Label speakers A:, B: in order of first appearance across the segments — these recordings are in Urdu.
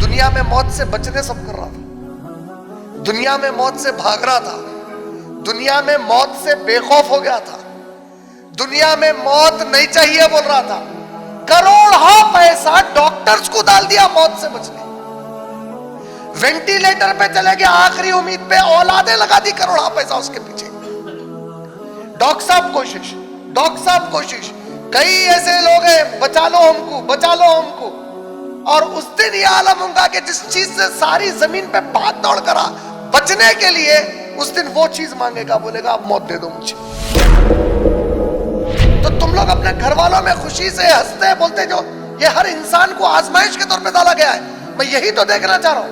A: دنیا میں موت سے بچنے سب کر رہا تھا، دنیا میں موت سے بھاگ رہا تھا، دنیا میں موت سے بے خوف ہو گیا تھا، دنیا میں موت نہیں چاہیے بول رہا تھا، کروڑوں پیسہ ڈاکٹرز کو ڈال دیا موت سے بچنے، وینٹیلیٹر پہ چلے گیا، آخری امید پہ اولادیں لگا دی کروڑوں پیسہ اس کے پیچھے، ڈاکٹر صاحب کوشش، کئی ایسے لوگ ہیں بچا لو ہم کو، اور اس دن یہ عالم ہوگا کہ جس چیز سے ساری زمین پہ بھاگ دوڑ کرا بچنے کے لیے، اس دن وہ چیز مانگے گا، بولے گا اب موت دے دو مجھے۔ تو تم لوگ اپنے گھر والوں میں خوشی سے ہنستے بولتے جو یہ ہر انسان کو آزمائش کے طور پہ ڈالا گیا ہے، میں یہی تو دیکھنا چاہ رہا ہوں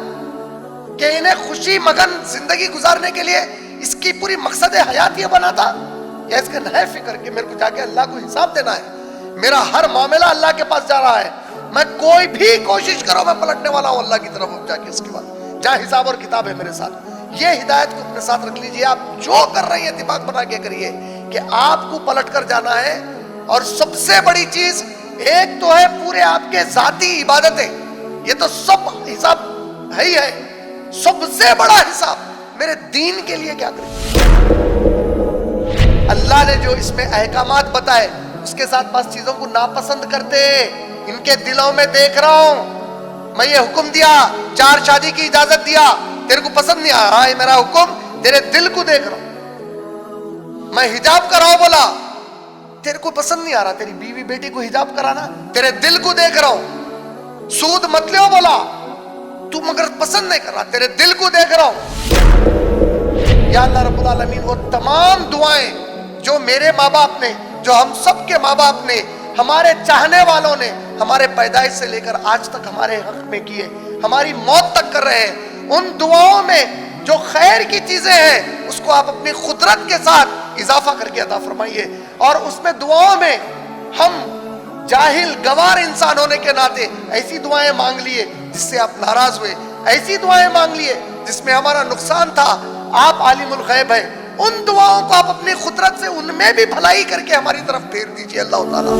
A: کہ انہیں خوشی مگن زندگی گزارنے کے لیے اس کی پوری مقصد حیات یہ بنا تھا، یا اس کا نہ فکر کہ میرے کو جا کے اللہ کو حساب دینا ہے، میرا ہر معاملہ اللہ کے پاس جا رہا ہے، میں کوئی بھی کوشش کرو میں پلٹنے والا ہوں اللہ کی طرف جا کے، اس کے بعد جہاں حساب اور کتاب ہے میرے ساتھ۔ یہ ہدایت کو اپنے ساتھ رکھ لیجئے، آپ جو کر رہے ہیں دماغ بنا کے کریے کہ آپ کو پلٹ کر جانا ہے، اور سب سے بڑی چیز ایک تو ہے پورے آپ کے ذاتی عبادتیں، یہ تو سب حساب ہے ہی ہے، سب سے بڑا حساب میرے دین کے لیے کیا کریں۔ اللہ نے جو اس میں احکامات بتائے اس کے ساتھ بعض چیزوں کو ناپسند کرتے، ان کے دلوں میں دیکھ رہا ہوں، میں یہ حکم دیا 4 شادی کی اجازت دیا، تیرے کو پسند نہیں آیا، ہاں یہ میرا حکم، تیرے دل کو دیکھ رہا ہوں، میں حجاب کراؤ بولا، تیرے کو پسند نہیں آ رہا، تیری بیوی بیٹی کو حجاب کرانا، تیرے دل کو دیکھ رہا ہوں، سود مت لیو بولا، تو مگر پسند نہیں کر رہا، تیرے دل کو دیکھ رہا ہوں۔ یا اللہ رب العالمین وہ تمام دعائیں جو میرے ماں باپ نے، جو ہم سب کے ماں باپ نے، ہمارے چاہنے والوں نے ہمارے پیدائش سے لے کر آج تک ہمارے حق میں کیے، ہماری موت تک کر رہے ہیں، ان دعاؤں میں جو خیر کی چیزیں ہیں اس کو آپ اپنی قدرت کے ساتھ اضافہ کر کے عطا فرمائیے، اور اس میں دعاؤں میں ہم جاہل گوار انسان ہونے کے ناطے ایسی دعائیں مانگ لیے جس سے آپ ناراض ہوئے، ایسی دعائیں مانگ لیے جس میں ہمارا نقصان تھا، آپ عالم الغیب ہیں، ان دعاؤں کو آپ اپنی قدرت سے ان میں بھی بھلائی کر کے ہماری طرف پھیر دیجئے اللہ تعالیٰ۔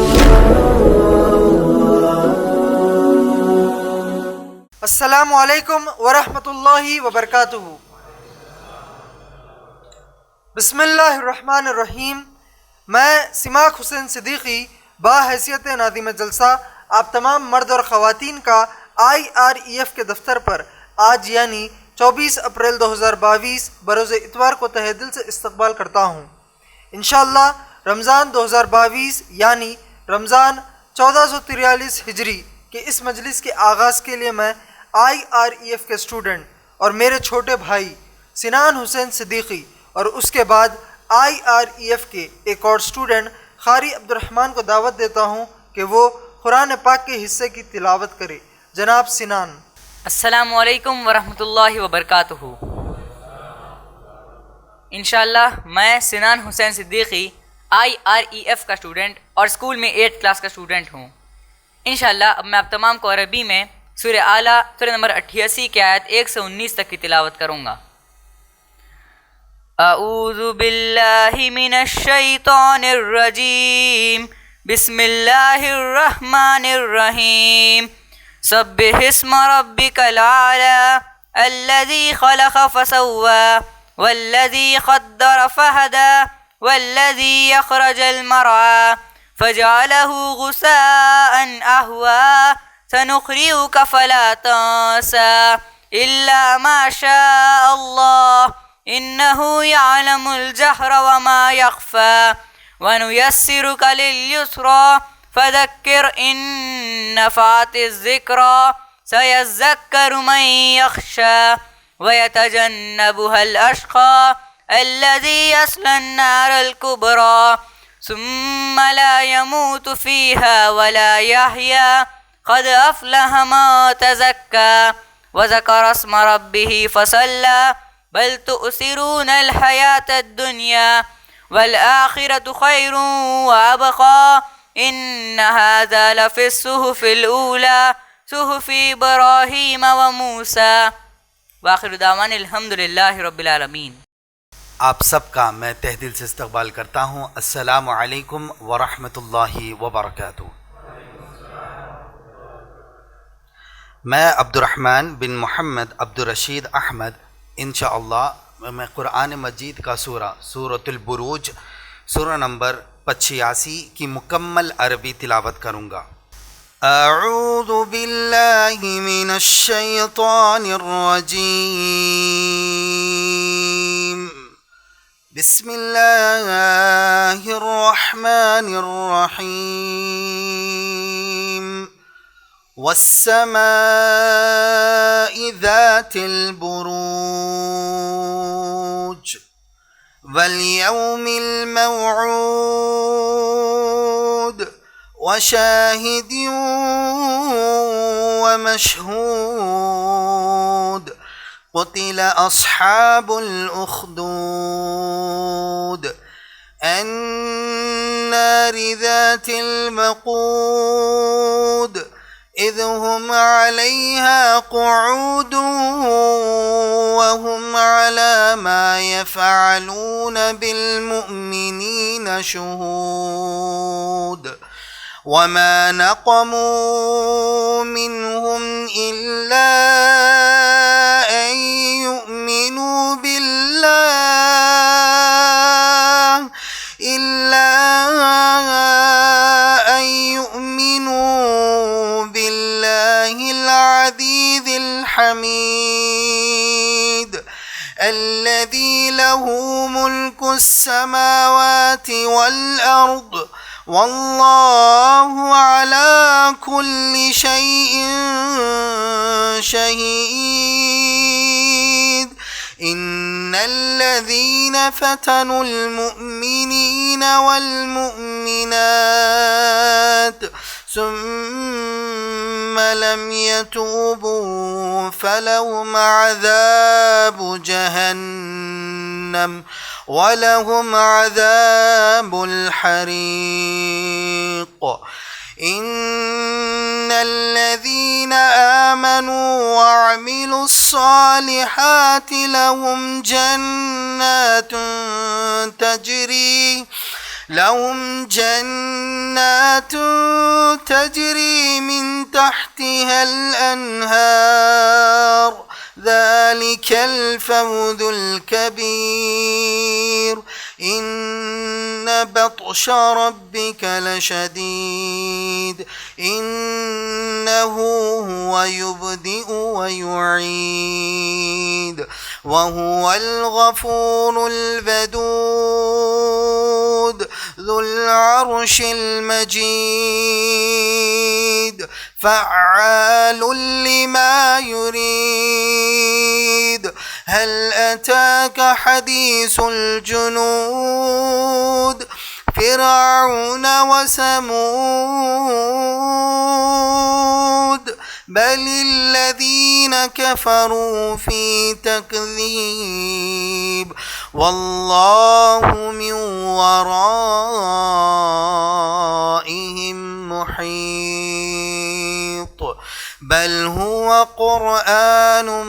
B: السلام علیکم ورحمۃ اللہ وبرکاتہ۔ بسم اللہ الرحمن الرحیم۔ میں سماک حسین صدیقی باحیثیت ناظم جلسہ آپ تمام مرد اور خواتین کا IREF کے دفتر پر آج یعنی 24 اپریل 2022 بروز اتوار کو تہہ دل سے استقبال کرتا ہوں۔ انشاءاللہ رمضان 2022 یعنی رمضان 1443 ہجری کے اس مجلس کے آغاز کے لیے میں IREF کے اسٹوڈنٹ اور میرے چھوٹے بھائی سنان حسین صدیقی اور اس کے بعد IREF کے ایک اور اسٹوڈنٹ قاری عبدالرحمن کو دعوت دیتا ہوں کہ وہ قرآن پاک کے حصے کی تلاوت کرے۔ جناب سنان۔
C: السلام علیکم ورحمۃ اللہ وبرکاتہ۔ انشاءاللہ میں سنان حسین صدیقی IREF کا اسٹوڈنٹ اور اسکول میں 8th کلاس کا اسٹوڈنٹ ہوں۔ انشاءاللہ اب میں آپ تمام کو عربی میں سورہ اعلیٰ سورہ نمبر 88 کی آیت 1 سے 19 تک کی تلاوت کروں گا۔ اعوذ باللہ من الشیطان الرجیم، بسم اللہ الرحمن الرحیم، سبح اسم ربک الاعلی الذی خلق فسوی والذی قدر فہدی والذی اخرج المرعى فجعله غثاء احوى سنقرئك فلا تنسى الا ما شاء الله انه يعلم الجهر وما يخفى ونيسرك لليسرى فذكر ان نفعت الذكرى سيذكر من يخشى ويتجنبها الاشقى الذي يصلى النار الكبرى ثم لا يموت فيها ولا يحيا قد افلح من تزكى وذكر اسم ربه فصلى بل تؤثرون الحياة الدنيا والآخرة خير وأبقى إن هذا لفي الصحف الأولى صحف إبراهيم وموسى وآخر دعوانا الحمد لله رب العالمين۔
D: آپ سب کا میں تہ دل سے استقبال کرتا ہوں۔ السلام علیکم ورحمۃ اللہ وبرکاتہ۔ میں عبد الرحمن بن محمد عبد الرشید احمد انشاءاللہ میں قرآن مجید کا سورۃ البروج سورہ نمبر 85 کی مکمل عربی تلاوت کروں گا۔ اعوذ باللہ من الشیطان الرجیم، بسم اللہ الرحمن الرحیم، والسماء ذات البروج واليوم الموعود وشاهد ومشهود قتل أصحاب الأخدود النار ذات الوقود إذ هم عليها قعود وهم على ما يفعلون بالمؤمنين شهود وما نقموا منهم إلا أن يؤمنوا بالله العزيز الحميد الذي له ملك السماوات والأرض والله على كل شيء شهيد إن الذين فتنوا المؤمنين والمؤمنات ثم لم يتوبوا فلهم عذاب جهنم ولهم عذاب الحريق إن الذين آمنوا وعملوا الصالحات لهم جنات تجري من تحتها الأنهار ذلك الفوز الكبير إن بطش ربك لشديد إنه هو يبدئ ويعيد وهو الغفور الودود ذو العرش المجيد فعال لما يريد هل أتاك حديث الجنود فرعون وثمود بل الذين كفروا في تكذيب والله من ورائهم محيط بل هو قرآن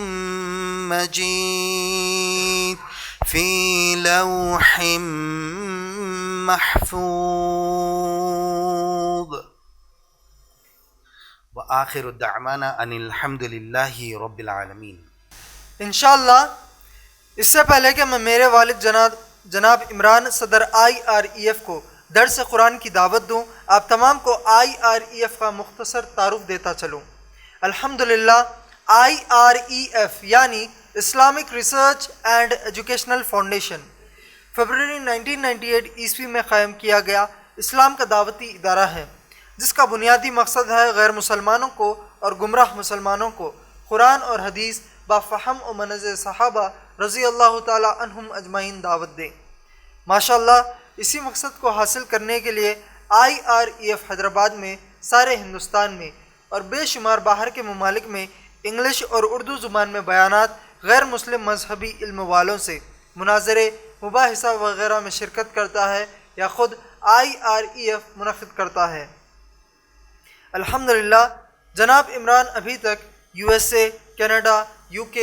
D: مجيد في لوح محفوظ وآخر دعوانا ان الحمد للہ رب العالمین۔
B: انشاءاللہ اس سے پہلے کہ میں میرے والد جناب عمران صدر IREF کو درس قرآن کی دعوت دوں، آپ تمام کو IREF کا مختصر تعارف دیتا چلوں۔ الحمدللہ IREF یعنی Islamic research and educational foundation فروری 1998 عیسوی میں قائم کیا گیا اسلام کا دعوتی ادارہ ہے، جس کا بنیادی مقصد ہے غیر مسلمانوں کو اور گمراہ مسلمانوں کو قرآن اور حدیث بافہم و منہج صحابہ رضی اللہ تعالی عنہم اجمعین دعوت دیں۔ ماشاءاللہ اسی مقصد کو حاصل کرنے کے لیے IREF حیدرآباد میں، سارے ہندوستان میں اور بے شمار باہر کے ممالک میں انگلش اور اردو زبان میں بیانات غیر مسلم مذہبی علم والوں سے مناظرے، مباحثہ وغیرہ میں شرکت کرتا ہے یا خود IREF منعقد کرتا ہے۔ الحمدللہ جناب عمران ابھی تک USA، Canada, UK،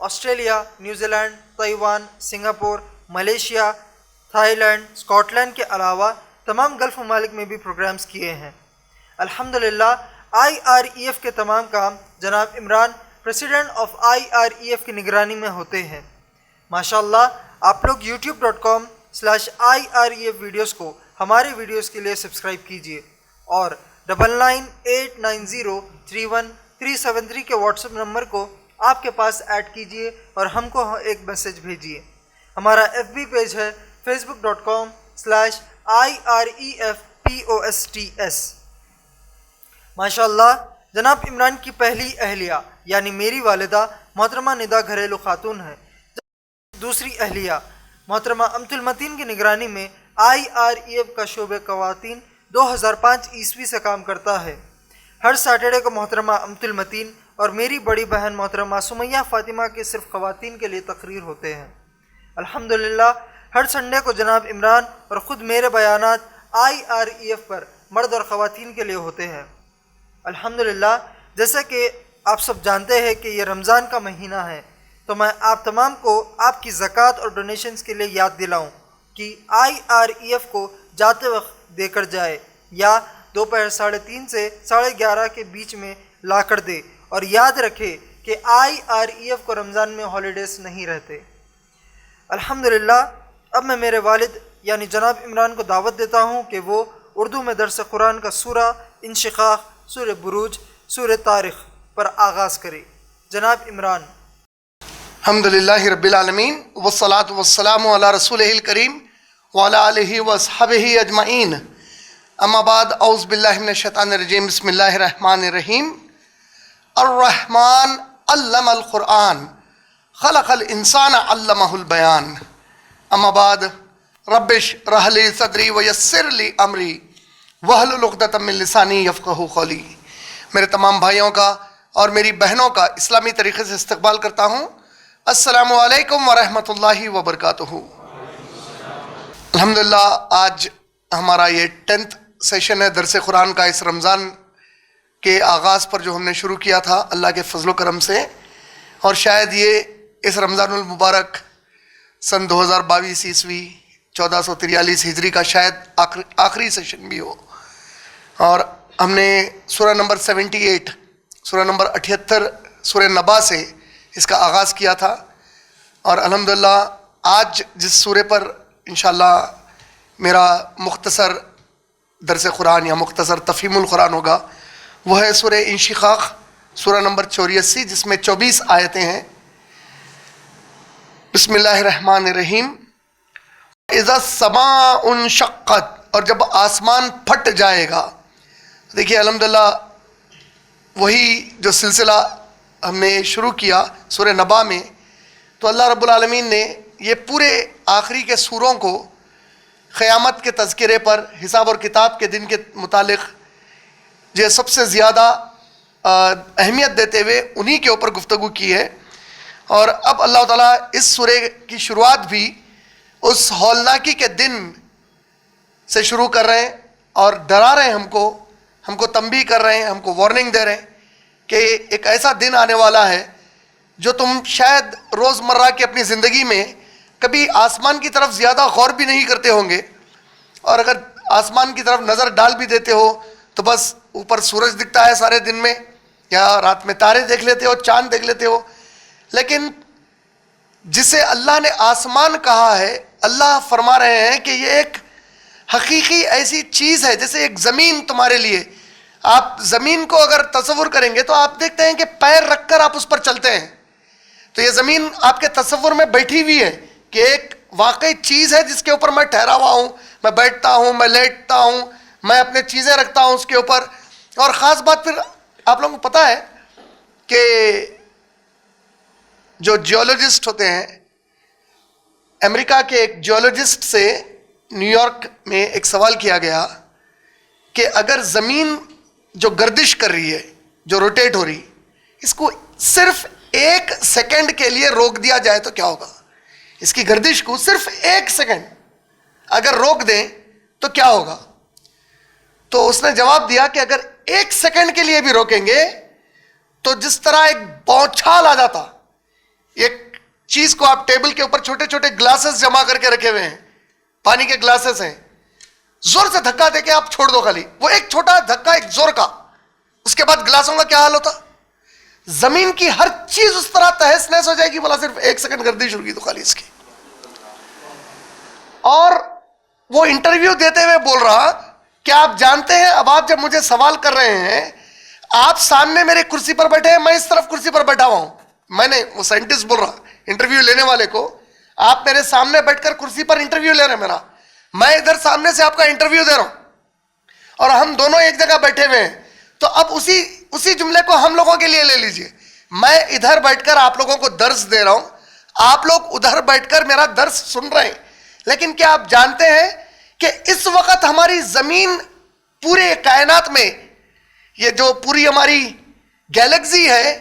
B: Australia, New Zealand, Taiwan, Singapore, Malaysia, Thailand, Scotland کے علاوہ تمام گلف ممالک میں بھی پروگرامز کیے ہیں۔ الحمدللہ IREF کے تمام کام جناب عمران پریسیڈنٹ آف IREF کی نگرانی میں ہوتے ہیں۔ ماشاءاللہ آپ لوگ youtube.com/IREF ویڈیوز کو ہمارے ویڈیوز کے لیے سبسکرائب کیجیے اور 9989031373 کے واٹس ایپ نمبر کو آپ کے پاس ایڈ کیجیے اور ہم کو ایک میسج بھیجیے۔ ہمارا FB پیج ہے facebook.com/IREFPOSTS۔ ماشاءاللہ جناب عمران کی پہلی اہلیہ یعنی میری والدہ محترمہ ندا گھریلو خاتون ہیں۔ دوسری اہلیہ محترمہ امت المتین کی نگرانی میں IREF کا شعبہ خواتین 2005 عیسوی سے کام کرتا ہے۔ ہر سیٹرڈے کو محترمہ امت المتین اور میری بڑی بہن محترمہ سمیہ فاطمہ کے صرف خواتین کے لیے تقریر ہوتے ہیں۔ الحمدللہ ہر سنڈے کو جناب عمران اور خود میرے بیانات IREF پر مرد اور خواتین کے لیے ہوتے ہیں۔ الحمدللہ جیسا کہ آپ سب جانتے ہیں کہ یہ رمضان کا مہینہ ہے، تو میں آپ تمام کو آپ کی زکوٰۃ اور ڈونیشنز کے لیے یاد دلاؤں کہ IREF کو جاتے وقت دے کر جائے یا دوپہر 3:30 سے 11:30 کے بیچ میں لا کر دے، اور یاد رکھے کہ IREF کو رمضان میں ہالیڈیز نہیں رہتے۔ الحمدللہ اب میں میرے والد یعنی جناب عمران کو دعوت دیتا ہوں کہ وہ اردو میں درس قرآن کا سورہ انشقاق، سورہ بروج، سورہ طارق پر آغاز کرے۔ جناب عمران۔
A: الحمدللہ رب العالمین والصلاة والسلام علی رسولہ الکریم وعلی آلہ واصحابہ اجمعین، اما بعد اعوذ باللہ من الشیطان الرجیم، بسم اللہ الرحمن الرحیم۔ الرحمن علم القرآن خلق الانسان علمہ البیان، اما بعد رب اشرح لی صدری ویسر لی امری واحلل عقدۃ من لسانی یفقہوا قولی۔ میرے تمام بھائیوں کا اور میری بہنوں کا اسلامی طریقے سے استقبال کرتا ہوں۔ السلام علیکم ورحمۃ اللہ وبرکاتہ۔ الحمدللہ آج ہمارا یہ 10th سیشن ہے درس قرآن کا، اس رمضان کے آغاز پر جو ہم نے شروع کیا تھا اللہ کے فضل و کرم سے، اور شاید یہ اس رمضان المبارک سن 2022 عیسوی 1443 ہجری کا شاید آخری سیشن بھی ہو، اور ہم نے سورہ نمبر 78 سورہ نمبر 78 سورہ نبا سے اس کا آغاز کیا تھا، اور الحمدللہ آج جس سورے پر انشاءاللہ میرا مختصر درس قرآن یا مختصر تفہیم القرآن ہوگا وہ ہے سورہ انشقاق، سورہ نمبر 84 جس میں 24 آیتیں ہیں۔ بسم اللہ الرحمن الرحیم۔ اذا السماء انشقت، اور جب آسمان پھٹ جائے گا۔ دیکھیے الحمدللہ وہی جو سلسلہ ہم نے شروع کیا سورہ نبا میں، تو اللہ رب العالمین نے یہ پورے آخری کے سوروں کو قیامت کے تذکرے پر، حساب اور کتاب کے دن کے متعلق جو سب سے زیادہ اہمیت دیتے ہوئے انہی کے اوپر گفتگو کی ہے، اور اب اللہ تعالیٰ اس سورے کی شروعات بھی اس ہولناکی کے دن سے شروع کر رہے ہیں اور ڈرا رہے ہیں ہم کو تنبیہ کر رہے ہیں، ہم کو وارننگ دے رہے ہیں کہ ایک ایسا دن آنے والا ہے جو تم شاید روزمرہ کی اپنی زندگی میں کبھی آسمان کی طرف زیادہ غور بھی نہیں کرتے ہوں گے، اور اگر آسمان کی طرف نظر ڈال بھی دیتے ہو تو بس اوپر سورج دکھتا ہے سارے دن میں، یا رات میں تارے دیکھ لیتے ہو، چاند دیکھ لیتے ہو، لیکن جسے اللہ نے آسمان کہا ہے، اللہ فرما رہے ہیں کہ یہ ایک حقیقی ایسی چیز ہے جیسے ایک زمین تمہارے لیے۔ آپ زمین کو اگر تصور کریں گے تو آپ دیکھتے ہیں کہ پیر رکھ کر آپ اس پر چلتے ہیں، تو یہ زمین آپ کے تصور میں بیٹھی ہوئی ہے کہ ایک واقعی چیز ہے جس کے اوپر میں ٹھہرا ہوا ہوں، میں بیٹھتا ہوں، میں لیٹتا ہوں، میں اپنے چیزیں رکھتا ہوں اس کے اوپر۔ اور خاص بات پھر آپ لوگوں کو پتہ ہے کہ جو جیولوجسٹ ہوتے ہیں، امریکہ کے ایک جیولوجسٹ سے نیو یارک میں ایک سوال کیا گیا کہ اگر زمین جو گردش کر رہی ہے، جو روٹیٹ ہو رہی، اس کو صرف 1 سیکنڈ کے لیے روک دیا جائے تو کیا ہوگا؟ اس کی گردش کو صرف 1 سیکنڈ اگر روک دیں تو کیا ہوگا؟ تو اس نے جواب دیا کہ اگر 1 سیکنڈ کے لیے بھی روکیں گے تو جس طرح ایک بوچھال آ جاتا، ایک چیز کو آپ ٹیبل کے اوپر چھوٹے چھوٹے گلاسز جمع کر کے رکھے ہوئے ہیں, پانی کے گلاسز ہیں, زور سے دھکا دے کے آپ چھوڑ دو خالی, وہ ایک چھوٹا دھکا ایک زور کا, اس کے بعد گلاسوں کا کیا حال ہوتا؟ زمین کی ہر چیز اس طرح تہس نہس ہو جائے گی, بولا صرف 1 سیکنڈ گردی شروع کی تو خالی اس کی. اور وہ انٹرویو دیتے ہوئے بول رہا کہ آپ جانتے ہیں, اب آپ جب مجھے سوال کر رہے ہیں, آپ سامنے میرے کرسی پر بیٹھے ہیں, میں اس طرف کرسی پر بیٹھا ہوا ہوں. میں نے, وہ سائنٹسٹ بول رہا انٹرویو لینے والے کو, آپ میرے سامنے بیٹھ کر کرسی پر انٹرویو لے رہے ہیں میرا, میں ادھر سامنے سے آپ کا انٹرویو دے رہا ہوں, اور ہم دونوں ایک جگہ بیٹھے ہوئے ہیں. تو اب اسی جملے کو ہم لوگوں کے لیے لے لیجئے, میں ادھر بیٹھ کر آپ لوگوں کو درس دے رہا ہوں, آپ لوگ ادھر بیٹھ کر میرا درس سن رہے ہیں, لیکن کیا آپ جانتے ہیں کہ اس وقت ہماری زمین پورے کائنات میں, یہ جو پوری ہماری گیلیکسی ہے,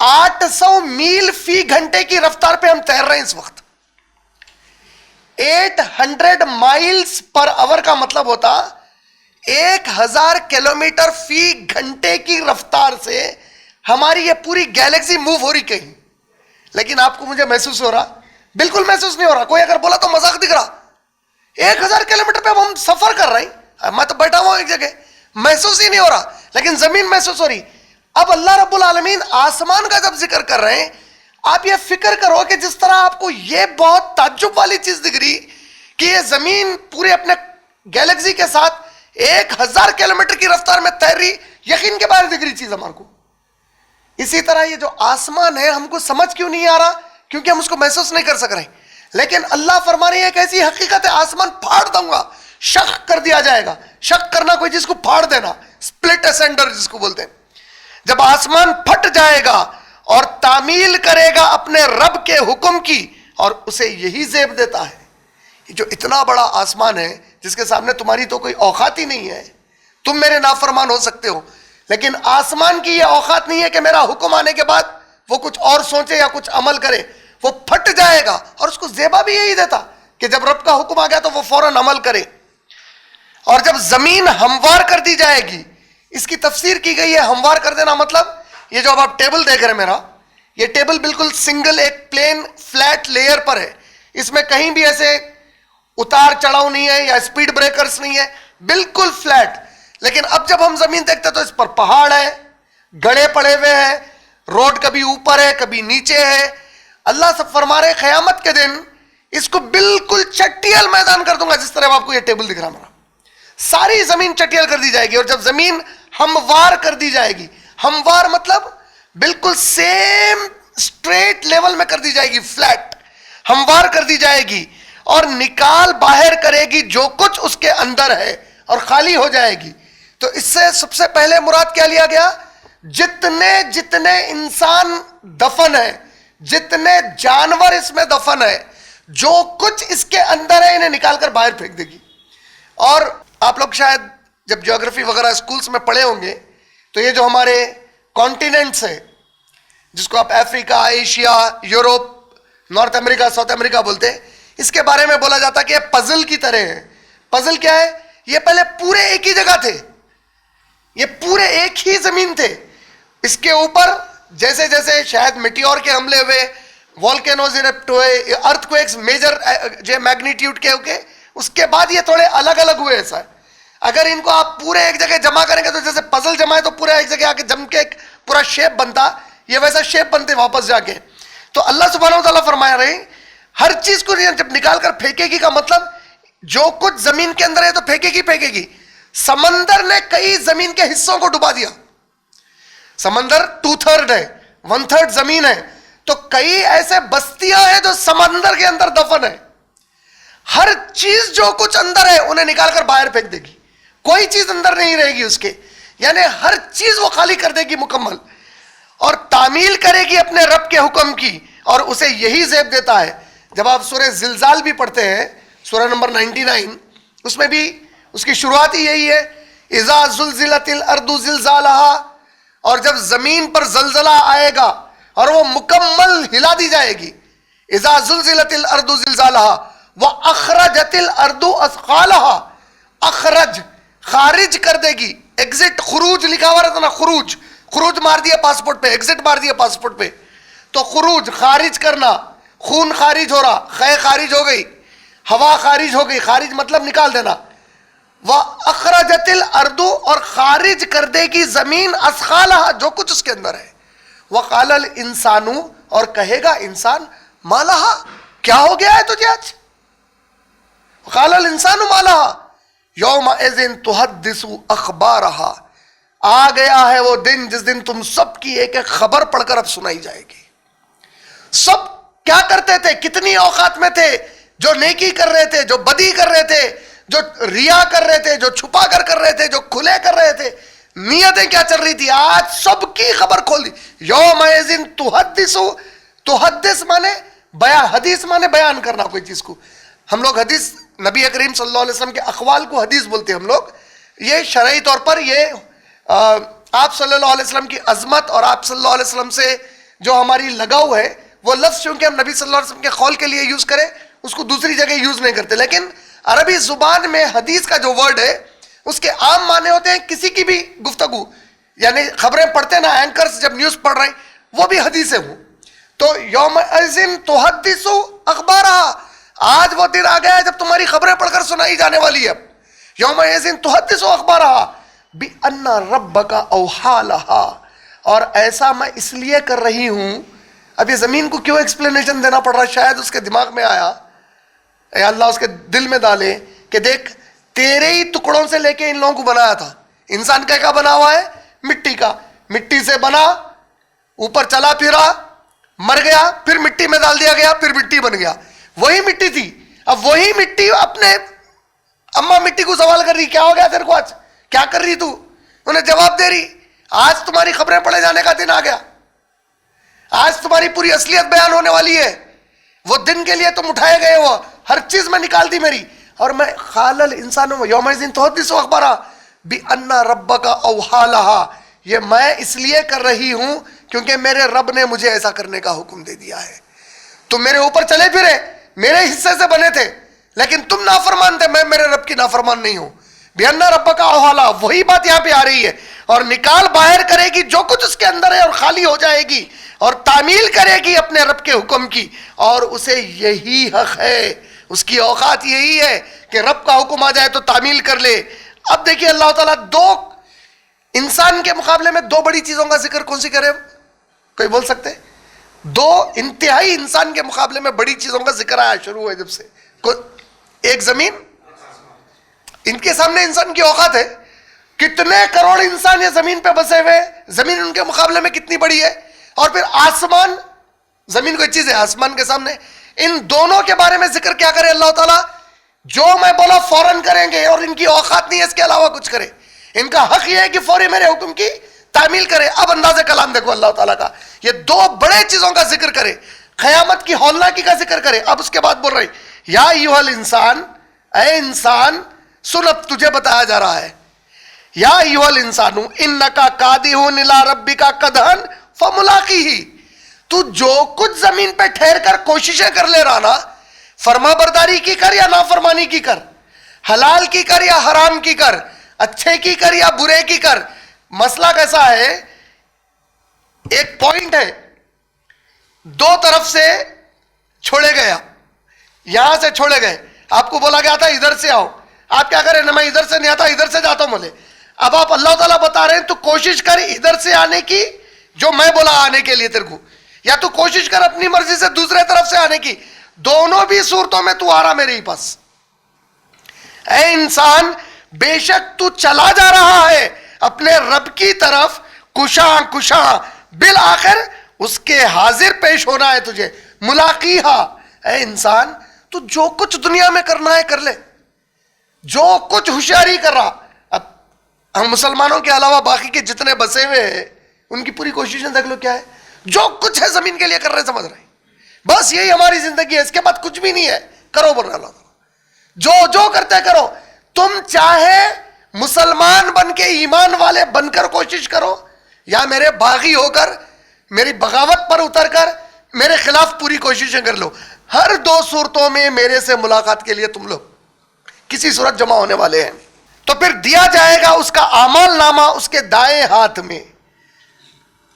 A: 800 میل فی گھنٹے کی رفتار پہ ہم تیر رہے ہیں اس وقت. 800 مائلز پر آور کا مطلب ہوتا 1000 کلومیٹر فی گھنٹے کی رفتار سے ہماری یہ پوری گیلیکسی موو ہو رہی کہیں. لیکن آپ کو مجھے محسوس ہو رہا؟ بالکل محسوس نہیں ہو رہا. کوئی اگر بولا تو مذاق دکھ رہا. 1000 کلومیٹر پہ ہم سفر کر رہے ہیں, میں تو بیٹھا ہوا ایک جگہ, محسوس ہی نہیں ہو رہا, لیکن زمین محسوس ہو رہی. اب اللہ رب العالمین آسمان کا جب ذکر کر رہے ہیں, آپ یہ فکر کرو کہ جس طرح آپ کو یہ بہت تعجب والی چیز دکھ رہی کہ یہ زمین پورے اپنے گیلیکسی کے ساتھ 1000 کلومیٹر کی رفتار میں تیر رہی, یقین کے باہر دکھ رہی چیز ہمارے کو. اسی طرح یہ جو آسمان ہے ہم کو سمجھ کیوں نہیں آ رہا؟ کیونکہ ہم اس کو محسوس نہیں کر سک رہے. لیکن اللہ فرما رہی ہے کہ ایسی حقیقت ہے, آسمان پھاڑ دوں گا, شق کر دیا جائے گا. شق کرنا کوئی چیز کو پھاڑ دینا, سپلٹ اسینڈر جس کو بولتے ہیں. جب آسمان پھٹ جائے گا اور تعمیل کرے گا اپنے رب کے حکم کی, اور اسے یہی زیب دیتا ہے. جو اتنا بڑا آسمان ہے جس کے سامنے تمہاری تو کوئی اوقات ہی نہیں ہے, تم میرے نافرمان ہو سکتے ہو, لیکن آسمان کی یہ اوقات نہیں ہے کہ میرا حکم آنے کے بعد وہ کچھ اور سوچے یا کچھ عمل کرے. وہ پھٹ جائے گا, اور اس کو زیبا بھی یہی دیتا کہ جب رب کا حکم آ گیا تو وہ فوراً عمل کرے. اور جب زمین ہموار کر دی جائے گی, اس کی تفسیر کی گئی ہے ہموار کر دینا مطلب, یہ جو اب آپ ٹیبل دیکھ رہے ہیں میرا, یہ ٹیبل بالکل سنگل ایک پلین فلیٹ لیئر پر ہے, اس میں کہیں بھی ایسے اتار چڑھاؤ نہیں ہے یا اسپیڈ بریکرز نہیں ہے, بالکل فلیٹ. لیکن اب جب ہم زمین دیکھتے ہیں تو اس پر پہاڑ ہے, گڑھے پڑے ہوئے ہیں, روڈ کبھی اوپر ہے کبھی نیچے ہے. اللہ سب فرما رہے قیامت کے دن اس کو بالکل چٹیل میدان کر دوں گا, جس طرح آپ کو یہ ٹیبل دکھ رہا میرا, ساری زمین چٹیل کر دی جائے گی. اور جب زمین ہموار کر دی جائے گی, ہموار مطلب بالکل سیم اسٹریٹ لیول میں کر دی جائے گی, فلیٹ ہموار کر دی جائے گی, اور نکال باہر کرے گی جو کچھ اس کے اندر ہے اور خالی ہو جائے گی. تو اس سے سب سے پہلے مراد کیا لیا گیا؟ جتنے انسان دفن ہے, جتنے جانور اس میں دفن ہے, جو کچھ اس کے اندر ہے, انہیں نکال کر باہر پھینک دے گی. اور آپ لوگ شاید جب جیوگرافی وغیرہ اسکولز میں پڑھے ہوں گے تو یہ جو ہمارے کانٹیننٹس ہیں, جس کو آپ افریقہ, ایشیا, یوروپ, نارتھ امریکہ, ساؤتھ امریکہ بولتے ہیں, اس کے بارے میں بولا جاتا کہ یہ پزل کی طرح ہے. پزل کیا ہے؟ یہ پہلے پورے ایک ہی جگہ تھے, یہ پورے ایک ہی زمین تھے. اس کے اوپر جیسے جیسے شاید میٹیور کے حملے ہوئے, والکینوز ایرپٹ ہوئے, ارتھ کو ایک میجر جو میگنیٹیوڈ کے ہوئے, اس کے بعد یہ تھوڑے الگ الگ ہوئے. ایسا ہے اگر ان کو آپ پورے ایک جگہ جمع کریں گے تو جیسے پزل جمع ہے تو پورا ایک جگہ آ کے جم کے ایک پورا شیپ بنتا, یہ ویسا شیپ بنتے واپس جا کے. تو اللہ سبحانہ و تعالیٰ فرمایا رہے ہر چیز کو جب نکال کر پھینکے گی کا مطلب جو کچھ زمین کے اندر ہے تو پھینکے گی. سمندر نے کئی زمین کے حصوں کو ڈبا دیا. سمندر 2/3 ہے, 1/3 زمین ہے, تو کئی ایسے بستیاں ہیں جو سمندر کے اندر دفن ہے. ہر چیز جو کچھ اندر ہے انہیں نکال کر باہر پھینک دے گی, کوئی چیز اندر نہیں رہے گی اس کے, یعنی ہر چیز وہ خالی کر دے گی مکمل, اور تعمیل کرے گی اپنے رب کے حکم کی, اور اسے یہی زیب دیتا ہے. جب آپ سورہ زلزال بھی پڑھتے ہیں, سورہ نمبر 99, اس میں بھی اس کی شروعات ہی یہی ہے, اذا زلزلت الارض زلزالها, اور جب زمین پر زلزلہ آئے گا اور وہ مکمل ہلا دی جائے گی. اذا زلزلت الارض زلزالها واخرجت الارض اثقالها, اخرج خارج کر دے گی, ایگزٹ خروج لکھا ہوا رہتا نا, خروج مار دیا پاسپورٹ پہ, ایگزٹ مار دیا پاسپورٹ پہ, تو خروج خارج کرنا, خون خارج ہو رہا, خے خارج ہو گئی, ہوا خارج ہو گئی, خارج مطلب نکال دینا, وَأَخْرَجَتِ الْأَرْضُ اور خارج کر دے گی زمین اَسْخَالَهَا جو کچھ اس کے اندر ہے, وَقَالَ الْإِنسَانُ اور کہے گا انسان مَا لَهَا کیا ہو گیا ہے تجھے آج, وَقَالَ الْإِنسَانُ مَا لَهَا يَوْمَئِذٍ تُحَدِّثُ أَخْبَارَهَا آ گیا ہے وہ دن جس دن تم سب کی ایک ایک خبر پڑھ کر اب سنائی جائے گی. سب کیا کرتے تھے, کتنی اوقات میں تھے, جو نیکی کر رہے تھے, جو بدی کر رہے تھے, جو ریا کر رہے تھے, جو چھپا کر رہے تھے, جو کھلے کر رہے تھے, نیتیں کیا چل رہی تھی, آج سب کی خبر کھول دی. یومئذ تحدث, تحدث مانے بیان, حدیث مانے بیان کرنا کوئی چیز کو. ہم لوگ حدیث نبی کریم صلی اللہ علیہ وسلم کے اقوال کو حدیث بولتے ہیں ہم لوگ. یہ شرعی طور پر یہ آپ صلی اللہ علیہ وسلم کی عظمت اور آپ صلی اللہ علیہ وسلم سے جو ہماری لگاؤ ہے, وہ لفظ چونکہ ہم نبی صلی اللہ علیہ وسلم کے قول کے لیے یوز کریں, اس کو دوسری جگہ یوز نہیں کرتے. لیکن عربی زبان میں حدیث کا جو ورڈ ہے اس کے عام معنی ہوتے ہیں کسی کی بھی گفتگو, یعنی خبریں پڑھتے نا اینکرز جب نیوز پڑھ رہے ہیں وہ بھی حدیثیں ہوں. تو یومئذ تحدث اخبارہا, آج وہ دن آ گیا ہے جب تمہاری خبریں پڑھ کر سنائی جانے والی ہے. یومئذ تحدث اخبارہا بِأَنَّ رَبَّكَ أَوْحَىٰ لَهَا اور ایسا میں اس لیے کر رہی ہوں. اب یہ زمین کو کیوں ایکسپلینیشن دینا پڑ رہا ہے, شاید اس کے دماغ میں آیا, اے اللہ اس کے دل میں ڈالے کہ دیکھ تیرے ہی ٹکڑوں سے لے کے ان لوگوں کو بنایا تھا. انسان کا بنا ہوا ہے مٹی کا, مٹی سے بنا, اوپر چلا پھرا, مر گیا, پھر مٹی میں ڈال دیا گیا, پھر مٹی بن گیا. وہی مٹی تھی, اب وہی مٹی اپنے اماں مٹی کو سوال کر رہی کیا ہو گیا تیرے کو آج, کیا کر رہی تو, انہیں جواب دے رہی آج تمہاری خبریں پڑھے جانے کا دن آ گیا, آج تمہاری پوری اصلیت بیان ہونے والی ہے. وہ دن کے لیے تم اٹھائے گئے ہو, ہر چیز میں نکال دی میری. اور میں قال الانسان یومئذ تحدث اخبارہا بِأَنَّ رَبَّكَ أَوْحَىٰ لَهَا, یہ میں اس لیے کر رہی ہوں کیونکہ میرے رب نے مجھے ایسا کرنے کا حکم دے دیا ہے. تم میرے اوپر چلے پھرے, میرے حصے سے بنے تھے, لیکن تم نافرمان تھے, میں میرے رب کی نافرمان نہیں ہوں. بِأَنَّ رَبَّكَ أَوْحَىٰ لَهَا, وہی بات یہاں پہ آ رہی ہے, اور نکال باہر کرے گی جو کچھ اس کے اندر ہے اور خالی ہو جائے گی, اور تعمیل کرے گی اپنے رب کے حکم کی, اور اسے یہی حق ہے, اس کی اوقات یہی ہے کہ رب کا حکم آ جائے تو تعمیل کر لے. اب دیکھیے اللہ تعالیٰ دو انسان کے مقابلے میں دو بڑی چیزوں کا ذکر کون سی کرے, کوئی بول سکتے؟ دو انتہائی انسان کے مقابلے میں بڑی چیزوں کا ذکر آیا شروع ہے جب سے. ایک زمین, ان کے سامنے انسان کی اوقات ہے, کتنے کروڑ انسان یہ زمین پہ بسے ہوئے, زمین ان کے مقابلے میں کتنی بڑی ہے. اور پھر آسمان, زمین کوئی چیز ہے, آسمان کے سامنے. ان دونوں کے بارے میں ذکر کیا کرے اللہ تعالیٰ, جو میں بولا فوراً کریں گے, اور ان کی اوقات نہیں ہے اس کے علاوہ کچھ کرے. ان کا حق یہ ہے کہ فوری میرے حکم کی تعمیل کرے. اب انداز کلام دیکھو اللہ تعالیٰ کا, یہ دو بڑے چیزوں کا ذکر کرے, قیامت کی ہولناکی کا ذکر کرے. اب اس کے بعد بول رہے یا ایھا الانسان, اے انسان سن, اب تجھے بتایا جا رہا ہے, یا ایھا الانسان انک کادح الی ربک کدحا فملاقیہ, تو جو کچھ زمین پہ ٹھہر کر کوششیں کر لے رہا نا, فرما برداری کی کر یا نافرمانی کی کر, حلال کی کر یا حرام کی کر, اچھے کی کر یا برے کی کر. مسئلہ کیسا ہے, ایک پوائنٹ ہے, دو طرف سے چھوڑے گئے, یہاں سے چھوڑے گئے, آپ کو بولا گیا تھا ادھر سے آؤ, آپ کیا کریں, نہ میں ادھر سے نہیں آتا, ادھر سے جاتا ہوں بولے. اب آپ اللہ تعالیٰ بتا رہے ہیں تو کوشش کر ادھر سے آنے کی جو میں بولا آنے کے لیے تیرے کو, یا تو کوشش کر اپنی مرضی سے دوسرے طرف سے آنے کی. دونوں بھی صورتوں میں تو آ رہا میرے ہی پاس. اے انسان بے شک تو چلا جا رہا ہے اپنے رب کی طرف, کشاں کشاں, بالآخر اس کے حاضر پیش ہونا ہے تجھے, ملاقیہا. اے انسان تو جو کچھ دنیا میں کرنا ہے کر لے, جو کچھ ہوشیاری کر رہا. اب ہم مسلمانوں کے علاوہ باقی کے جتنے بسے ہوئے ہیں ان کی پوری کوششیں دیکھ لو کیا ہے, جو کچھ ہے زمین کے لیے کر رہے, سمجھ رہے بس یہی ہماری زندگی ہے, اس کے بعد کچھ بھی نہیں ہے, کرو بول رہا اللہ تعالیٰ, جو جو کرتے کرو. تم چاہے مسلمان بن کے ایمان والے بن کر کوشش کرو, یا میرے باغی ہو کر میری بغاوت پر اتر کر میرے خلاف پوری کوششیں کر لو, ہر دو صورتوں میں میرے سے ملاقات کے لیے تم لوگ کسی صورت جمع ہونے والے ہیں. تو پھر دیا جائے گا اس کا اعمال نامہ اس کے دائیں ہاتھ میں.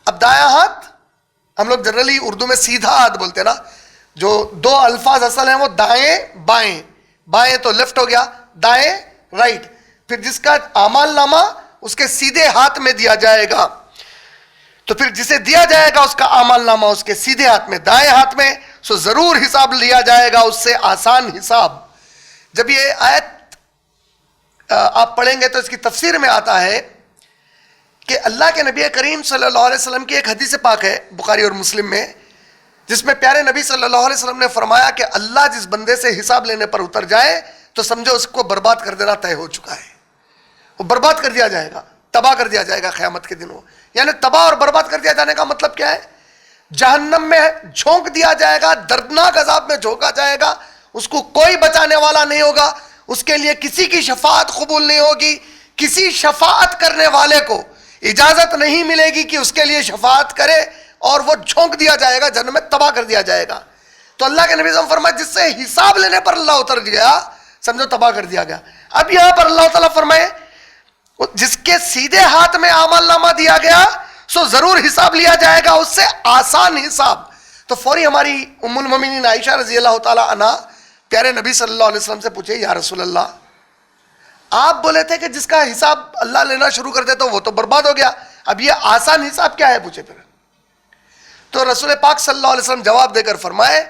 A: اب دایاں ہاتھ ہم لوگ جنرلی اردو میں سیدھا ہاتھ بولتے ہیں نا, جو دو الفاظ اصل ہیں وہ دائیں بائیں، بائیں تو لیفٹ ہو گیا، دائیں رائٹ. پھر جس کا اعمال نامہ اس کے سیدھے ہاتھ میں دیا جائے گا، تو پھر جسے دیا جائے گا اس کا اعمال نامہ اس کے سیدھے ہاتھ میں، دائیں ہاتھ میں، سو ضرور حساب لیا جائے گا اس سے آسان حساب. جب یہ آیت آپ پڑھیں گے تو اس کی تفسیر میں آتا ہے کہ اللہ کے نبی کریم صلی اللہ علیہ وسلم کی ایک حدیث پاک ہے بخاری اور مسلم میں، جس میں پیارے نبی صلی اللہ علیہ وسلم نے فرمایا کہ اللہ جس بندے سے حساب لینے پر اتر جائے تو سمجھو اس کو برباد کر دینا طے ہو چکا ہے، وہ برباد کر دیا جائے گا، تباہ کر دیا جائے گا قیامت کے دنوں. یعنی تباہ اور برباد کر دیا جانے کا مطلب کیا ہے؟ جہنم میں جھونک دیا جائے گا، دردناک عذاب میں جھونکا جائے گا، اس کو کوئی بچانے والا نہیں ہوگا، اس کے لیے کسی کی شفاعت قبول نہیں ہوگی، کسی شفاعت کرنے والے کو اجازت نہیں ملے گی کہ اس کے لیے شفاعت کرے، اور وہ جھونک دیا جائے گا، جہنم میں تباہ کر دیا جائے گا. تو اللہ کے نبی صلی اللہ علیہ وسلم فرمایا جس سے حساب لینے پر اللہ اتر گیا سمجھو تباہ کر دیا گیا. اب یہاں پر اللہ تعالیٰ فرمائے جس کے سیدھے ہاتھ میں اعمال نامہ دیا گیا سو ضرور حساب لیا جائے گا اس سے آسان حساب. تو فوری ہماری ام المومنین عائشہ رضی اللہ تعالیٰ عنہ پیارے نبی صلی اللہ علیہ وسلم سے پوچھے یا رسول اللہ، آپ بولے تھے کہ جس کا حساب اللہ لینا شروع کر دے تو وہ تو برباد ہو گیا، اب یہ آسان حساب کیا ہے پوچھے. پھر تو رسول پاک صلی اللہ علیہ وسلم جواب دے کر فرمائے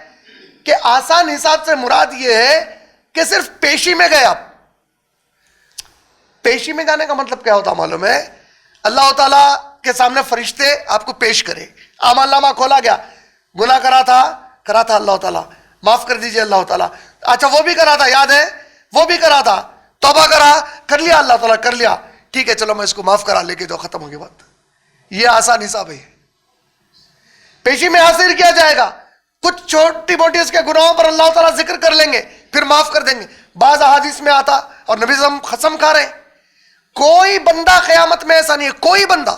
A: کہ آسان حساب سے مراد یہ ہے کہ صرف پیشی میں گئے. آپ پیشی میں جانے کا مطلب کیا ہوتا معلوم ہے؟ اللہ تعالیٰ کے سامنے فرشتے آپ کو پیش کرے، اعمال نامہ کھولا گیا، گناہ کرا تھا اللہ تعالیٰ معاف کر دیجئے اللہ تعالیٰ، اچھا وہ بھی کرا تھا، یاد ہے وہ بھی کرا تھا، توبہ کر لیا اللہ تعالیٰ کر لیا، ٹھیک ہے چلو میں اس کو معاف کرا لے کے جو ختم ہوگی بات. یہ آسان حساب ہے. پیشی میں حاصل کیا جائے گا، کچھ چھوٹی موٹی اس کے گناہوں پر اللہ تعالیٰ ذکر کر لیں گے پھر معاف کر دیں گے. بعض احادیث میں آتا اور نبی صلی اللہ علیہ وسلم قسم کھا رہے ہیں کوئی بندہ قیامت میں ایسا نہیں ہے، کوئی بندہ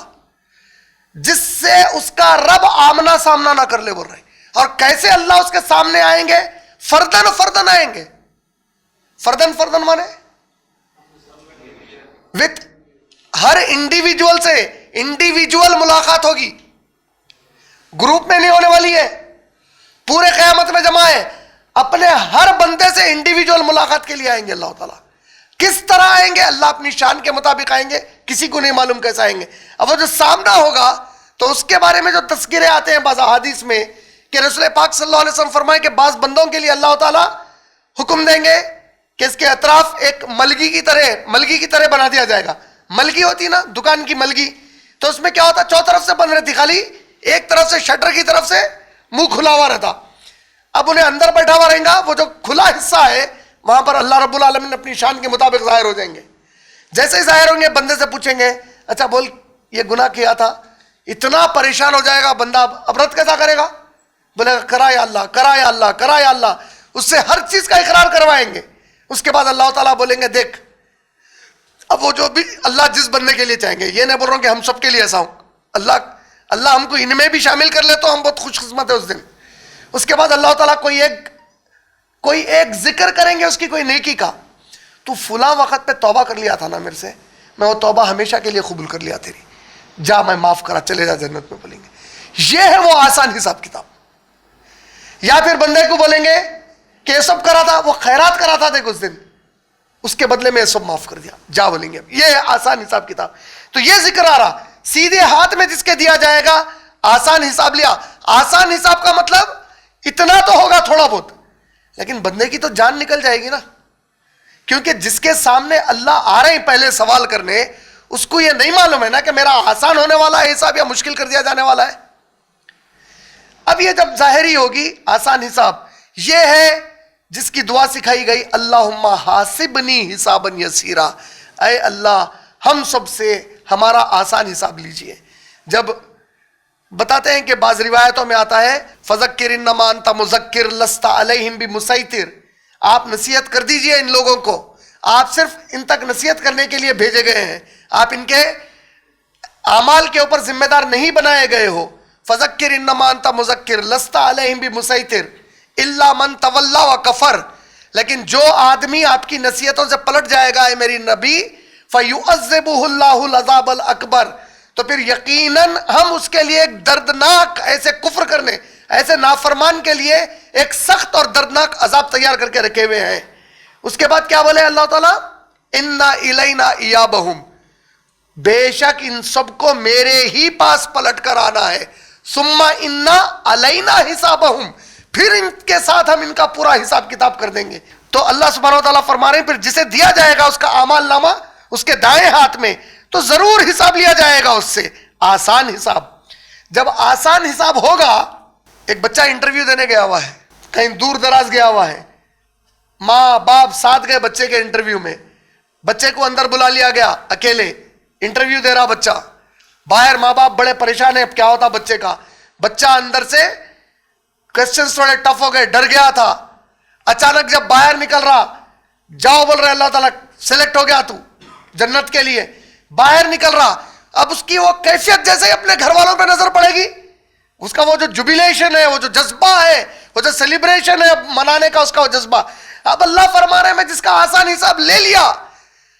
A: جس سے اس کا رب آمنا سامنا نہ کر لے. بول رہے اور کیسے اللہ اس کے سامنے آئیں گے؟ فردن فردن آئیں گے. فردن مانے وتھ ہر انڈیویجول سے انڈیویجول ملاقات ہوگی، گروپ میں نہیں ہونے والی ہے، پورے قیامت میں جمع ہے، اپنے ہر بندے سے انڈیویجول ملاقات کے لیے آئیں گے اللہ تعالیٰ. کس طرح آئیں گے؟ اللہ اپنی شان کے مطابق آئیں گے، کسی کو نہیں معلوم کیسا آئیں گے. اب وہ جو سامنا ہوگا تو اس کے بارے میں جو تذکرے آتے ہیں بعض احادیث میں کہ رسول پاک صلی اللہ علیہ وسلم فرمائے کہ بعض بندوں کے لیے اللہ تعالیٰ حکم دیں گے کہ اس کے اطراف ایک ملگی کی طرح بنا دیا جائے گا. ملگی ہوتی نا دکان کی ملگی، تو اس میں کیا ہوتا چو طرف سے بند رہتی، خالی ایک طرف سے شٹر کی طرف سے منہ کھلا ہوا رہتا. اب انہیں اندر بیٹھا ہوا رہیں گا، وہ جو کھلا حصہ ہے وہاں پر اللہ رب العالمین اپنی شان کے مطابق ظاہر ہو جائیں گے. جیسے ہی ظاہر ہوں گے بندے سے پوچھیں گے اچھا بول یہ گناہ کیا تھا، اتنا پریشان ہو جائے گا بندہ، اب رد کیسا کرے گا؟ بولے گا کرا یا اللہ کرا یا اللہ کرا یا اللہ، اس سے ہر چیز کا اقرار کروائیں گے. اس کے بعد اللہ تعالیٰ بولیں گے دیکھ اب وہ جو بھی اللہ جس بندے کے لیے چاہیں گے، یہ نہیں بول رہا ہوں کہ ہم سب کے لیے ایسا ہوں، اللہ ہم کو ان میں بھی شامل کر لے تو ہم بہت خوش قسمت ہے اس دن. اس کے بعد اللہ تعالیٰ کوئی ایک ذکر کریں گے اس کی کوئی نیکی کا، تو فلاں وقت پہ توبہ کر لیا تھا نا میرے سے، میں وہ توبہ ہمیشہ کے لیے قبول کر لیا تیری، جا میں معاف کرا چلے جا جنت میں. بولیں گے یہ ہے وہ آسان حساب کتاب. یا پھر بندے کو بولیں گے کہ یہ سب کرا تھا، وہ خیرات کرا تھا دیکھ اس دن، اس کے بدلے میں یہ سب معاف کر دیا، جا. بولیں گے یہ ہے آسان حساب کتاب. تو یہ ذکر آ رہا سیدھے ہاتھ میں جس کے دیا جائے گا آسان حساب لیا. آسان حساب کا مطلب اتنا تو ہوگا تھوڑا بہت، لیکن بندے کی تو جان نکل جائے گی نا، کیونکہ جس کے سامنے اللہ آ رہے ہیں پہلے سوال کرنے، اس کو یہ نہیں معلوم ہے نا کہ میرا آسان ہونے والا ہے حساب یا مشکل کر دیا جانے والا ہے. اب یہ جب ظاہری ہوگی آسان حساب، یہ ہے جس کی دعا سکھائی گئی اللہم حاسبنی حسابا یسیرا، اے اللہ ہم سب سے ہمارا آسان حساب لیجئے. جب بتاتے ہیں کہ بعض روایتوں میں آتا ہے فذکر انما انت مذکر لست علیہم بمسیطر، آپ نصیحت کر دیجئے ان لوگوں کو، آپ صرف ان تک نصیحت کرنے کے لیے بھیجے گئے ہیں، آپ ان کے اعمال کے اوپر ذمہ دار نہیں بنائے گئے ہو. فذکر انما انت مذکر لست علیہم بمسیطر الا من تولا وکفر، لیکن جو آدمی آپ کی نصیحتوں سے پلٹ جائے گا اے میری نبی فیعذبہ اللہ العذاب الاکبر، تو پھر یقیناً ہم اس کے لیے ایک دردناک ایسے کفر کرنے ایسے نافرمان کے لیے ایک سخت اور دردناک عذاب تیار کر کے رکھے ہوئے ہیں. اس کے بعد کیا بولے اللہ تعالیٰ؟ اِنَّا إِلَيْنَا إِيَابَهُمْ، بے شک ان سب کو میرے ہی پاس پلٹ کر آنا ہے. ثُمَّ إِنَّا عَلَيْنَا حِسَابَهُمْ، پھر ان کے ساتھ ہم ان کا پورا حساب کتاب کر دیں گے. تو اللہ سبحانہ وتعالیٰ فرما رہے ہیں پھر جسے دیا جائے گا اس کا اعمال نامہ اس کے دائیں ہاتھ میں، تو ضرور حساب لیا جائے گا اس سے، آسان حساب. جب آسان حساب ہوگا، ایک بچہ انٹرویو دینے گیا ہوا ہے، کہیں دور دراز گیا ہوا ہے، ماں باپ ساتھ گئے بچے کے انٹرویو میں، بچے کو اندر بلا لیا گیا اکیلے، انٹرویو دے رہا بچہ، باہر ماں باپ بڑے پریشان ہیں اب کیا ہوتا بچے کا. بچہ اندر سے کوسچنز تھوڑے ٹف ہو گئے، ڈر گیا تھا. اچانک جب باہر نکل رہا، جاؤ بول رہے اللہ تعالیٰ سلیکٹ ہو گیا تو جنت کے لیے، باہر نکل رہا، اب اس کی وہ کیفیت جیسے ہی اپنے گھر والوں پہ نظر پڑے گی، اس کا وہ جو جوبیلیشن ہے، وہ جو جذبہ ہے، وہ جو سیلیبریشن ہے منانے کا، اس کا وہ جذبہ. اب اللہ فرما رہے ہیں میں جس کا آسان حساب لے لیا،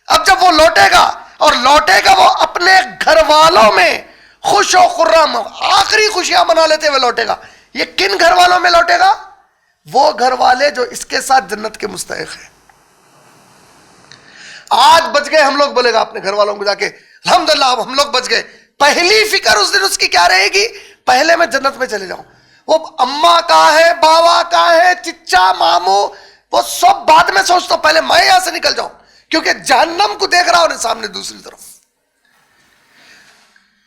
A: اب جب وہ لوٹے گا، اور لوٹے گا وہ اپنے گھر والوں میں خوش و خرم، آخری خوشیاں منا لیتے ہوئے لوٹے گا. یہ کن گھر والوں میں لوٹے گا؟ وہ گھر والے جو اس کے ساتھ جنت کے مستحق ہیں. آج بچ گئے ہم لوگ، بولے گا اپنے گھر والوں کو جا کے الحمدللہ اب ہم لوگ بچ گئے. پہلی فکر اس دن اس کی کیا رہے گی؟ پہلے میں جنت میں چلے جاؤں. وہ اماں کہاں ہے، باوا کہاں ہے، چچا ماموں، وہ سب بعد میں سوچتا ہوں، پہلے میں یہاں سے نکل جاؤں، کیونکہ جہنم کو دیکھ رہا ہوں سامنے دوسری طرف.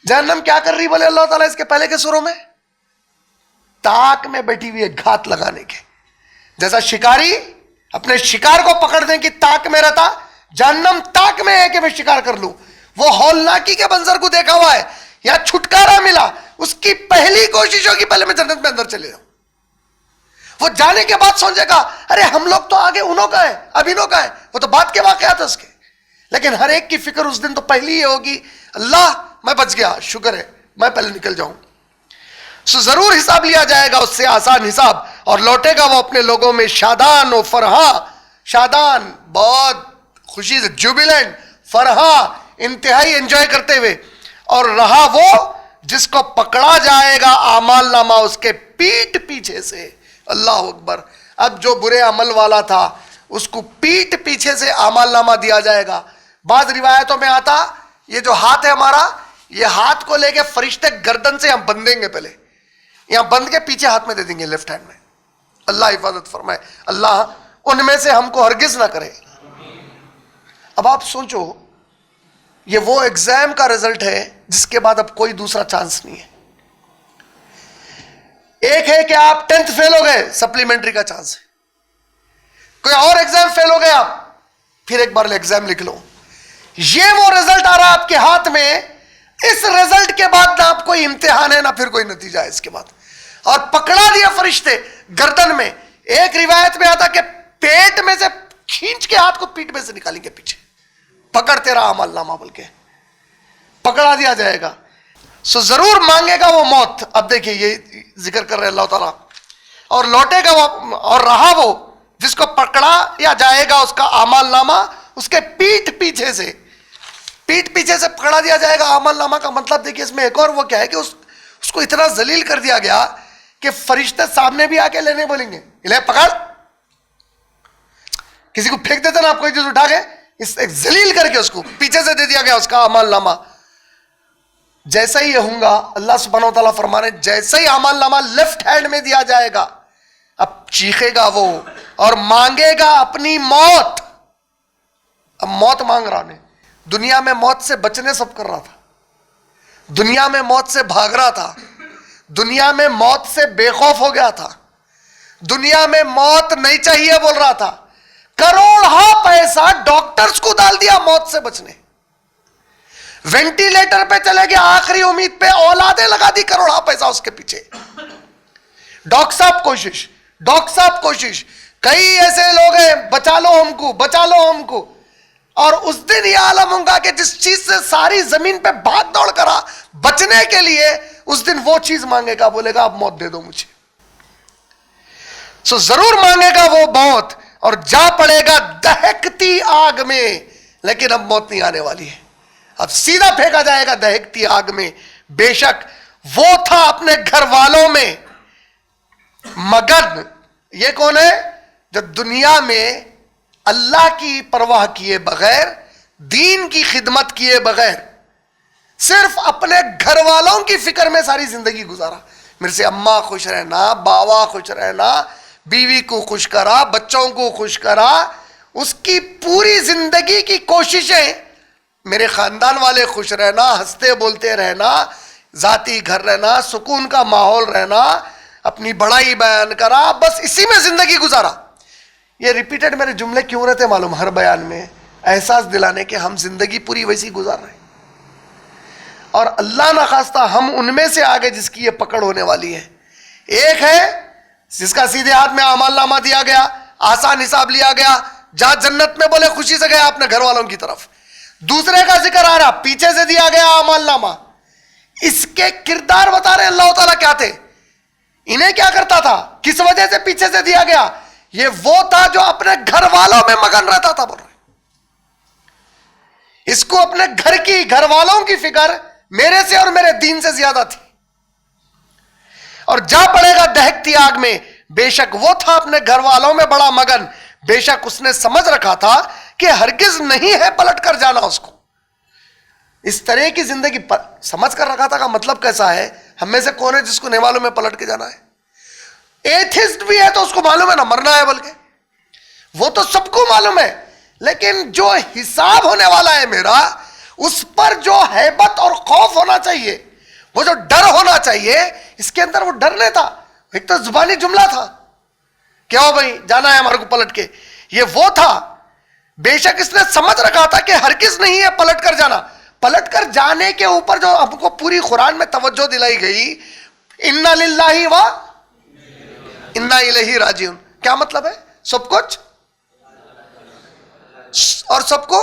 A: جہنم کیا کر رہی بولے اللہ تعالیٰ اس کے پہلے کے سوروں میں؟ تاک میں بیٹھی ہوئی ہے گھات لگانے کے. جیسا شکاری اپنے شکار کو پکڑنے کی تاک میں رہتا، جہنم تاک میں ہے کہ میں شکار کر لوں. وہ ہولناکی کے منظر کو دیکھا ہوا ہے، یا چھٹکارا ملا، اس کی پہلی کوشش ہوگی پہلے میں جنت میں اندر چلے جاؤں. وہ جانے کے بعد سوچے گا ارے ہم لوگ تو آگے انہوں کا ہے، اب انہوں کا ہے، وہ تو بعد کے واقعات اس کے. لیکن ہر ایک کی فکر اس دن تو پہلی ہی ہوگی اللہ میں بچ گیا، شکر ہے میں پہلے نکل جاؤں. سو ضرور حساب لیا جائے گا اس سے آسان حساب، اور لوٹے گا وہ اپنے لوگوں میں شادان و فرحاں. شادان بہت خوشی سے، جوبیلنٹ، فرحاں انتہائی انجوائے کرتے ہوئے. اور رہا وہ جس کو پکڑا جائے گا اعمال نامہ اس کے پیٹ پیچھے سے. اللہ اکبر. اب جو برے عمل والا تھا اس کو پیٹ پیچھے سے اعمال نامہ دیا جائے گا. بعض روایتوں میں آتا یہ جو ہاتھ ہے ہمارا، یہ ہاتھ کو لے کے فرشتے گردن سے یہاں بندھیں گے، پہلے یہاں بند کے پیچھے ہاتھ میں دے دیں گے لیفٹ ہینڈ میں. اللہ حفاظت فرمائے، اللہ ان میں سے ہم کو ہرگز نہ کرے. اب آپ سوچو یہ وہ ایگزام کا رزلٹ ہے جس کے بعد اب کوئی دوسرا چانس نہیں ہے. ایک ہے کہ آپ 10th فیل ہو گئے، سپلیمنٹری کا چانس ہے. کوئی اور ایگزام فیل ہو گئے آپ، پھر ایک بار ایگزام لکھ لو. یہ وہ رزلٹ آ رہا آپ کے ہاتھ میں. اس رزلٹ کے بعد نہ آپ کوئی امتحان ہے نہ پھر کوئی نتیجہ ہے اس کے بعد. اور پکڑا دیا فرشتے گردن میں. ایک روایت میں آتا کہ پیٹ میں سے کھینچ کے ہاتھ کو پیٹ میں سے نکالیں گے پیچھے، پکڑتے رہا عمل نامہ بول کے پکڑا دیا جائے گا. سو ضرور مانگے گا وہ موت. اب دیکھیے یہ ذکر کر رہے اللہ تعالیٰ. اور لوٹے گا وہ، اور رہا وہ جس کو پکڑا یا جائے گا اس کا اعمال نامہ اس کے پیٹ پیچھے سے. پیٹ پیچھے سے پکڑا دیا جائے گا اعمال نامہ کا مطلب دیکھیے اس میں ایک اور وہ کیا ہے کہ اس کو اتنا ذلیل کر دیا گیا کہ فرشتے سامنے بھی آ کے لینے بولیں گے لے پکڑ. کسی کو پھینک دیتے نا آپ کوئی چیز اٹھا کے، اس ایک ذلیل کر کے اس کو پیچھے سے دے دیا گیا اس کا اعمال نامہ. جیسا ہی یہ ہوں گا اللہ سبحانہ و تعالیٰ فرما رہے ہیں جیسا ہی اعمال نامہ لیفٹ ہینڈ میں دیا جائے گا، اب چیخے گا وہ اور مانگے گا اپنی موت. اب موت مانگ رہا نے. دنیا میں موت سے بچنے سب کر رہا تھا، دنیا میں موت سے بھاگ رہا تھا، دنیا میں موت سے بے خوف ہو گیا تھا، دنیا میں موت نہیں چاہیے بول رہا تھا. کروڑوں پیسہ ڈاکٹرز کو ڈال دیا موت سے بچنے. وینٹیلیٹر پہ چلے گیا، آخری امید پہ اولادیں لگا دی کروڑوں پیسہ اس کے پیچھے. ڈاکٹر صاحب کوشش، ڈاکٹر صاحب کوشش. کئی ایسے لوگ ہیں بچا لو ہم کو، بچا لو ہم کو. اور اس دن یہ عالم ہوں گا کہ جس چیز سے ساری زمین پہ بھاگ دوڑ کرا بچنے کے لیے، اس دن وہ چیز مانگے گا، بولے گا اب موت دے دو مجھے. سو ضرور مانگے گا وہ موت اور جا پڑے گا دہکتی آگ میں. لیکن اب موت نہیں آنے والی ہے، اب سیدھا پھینکا جائے گا دہکتی آگ میں. بے شک وہ تھا اپنے گھر والوں میں مگن یہ کون ہے؟ جو دنیا میں اللہ کی پرواہ کیے بغیر، دین کی خدمت کیے بغیر، صرف اپنے گھر والوں کی فکر میں ساری زندگی گزارا. میرے سے اماں خوش رہنا، باوا خوش رہنا، بیوی کو خوش کرا، بچوں کو خوش کرا. اس کی پوری زندگی کی کوششیں میرے خاندان والے خوش رہنا، ہنستے بولتے رہنا، ذاتی گھر رہنا، سکون کا ماحول رہنا، اپنی بڑائی بیان کرا، بس اسی میں زندگی گزارا. یہ ریپیٹڈ میرے جملے کیوں رہتے معلوم؟ ہر بیان میں احساس دلانے کے ہم زندگی پوری ویسی گزار رہے ہیں، اور اللہ نخواستہ ہم ان میں سے آگے جس کی یہ پکڑ ہونے والی ہے. ایک ہے جس کا سیدھے ہاتھ میں اعمال نامہ دیا گیا، آسان حساب لیا گیا، جہاں جنت میں بولے خوشی سے گیا اپنے گھر والوں کی طرف. دوسرے کا ذکر آ رہا، پیچھے سے دیا گیا اعمال نامہ. اس کے کردار بتا رہے اللہ تعالیٰ کیا تھے، انہیں کیا کرتا تھا، کس وجہ سے پیچھے سے دیا گیا. یہ وہ تھا جو اپنے گھر والوں میں مگن رہتا تھا. بول رہے اس کو اپنے گھر والوں کی فکر میرے سے اور میرے دین سے زیادہ تھی. اور جا پڑے گا دہکتی آگ میں. بے شک وہ تھا اپنے گھر والوں میں بڑا مگن، بے شک اس نے سمجھ رکھا تھا کہ ہرگز نہیں ہے پلٹ کر جانا اس کو. اس طرح کی زندگی سمجھ کر رکھا تھا کا مطلب کیسا ہے؟ ہم میں سے کون ہے جس کو نہیں معلوم ہے پلٹ کے جانا ہے؟ ایتھسٹ بھی ہے تو اس کو معلوم ہے نا مرنا ہے، بلکہ وہ تو سب کو معلوم ہے. لیکن جو حساب ہونے والا ہے میرا، اس پر جو ہیبت اور خوف ہونا چاہیے، وہ جو ڈر ہونا چاہیے، اس کے اندر وہ ڈر نہیں تھا. ایک تو زبانی جملہ تھا کیا ہو بھائی جانا ہے ہمارے کو پلٹ کے، یہ وہ تھا. بے شک اس نے سمجھ رکھا تھا کہ ہرگز نہیں ہے پلٹ کر جانا. پلٹ کر جانے کے اوپر جو ہم کو پوری قرآن میں توجہ دلائی گئی، انا للہ و انا الیہ راجعون، کیا مطلب ہے؟ سب کچھ اور سب کو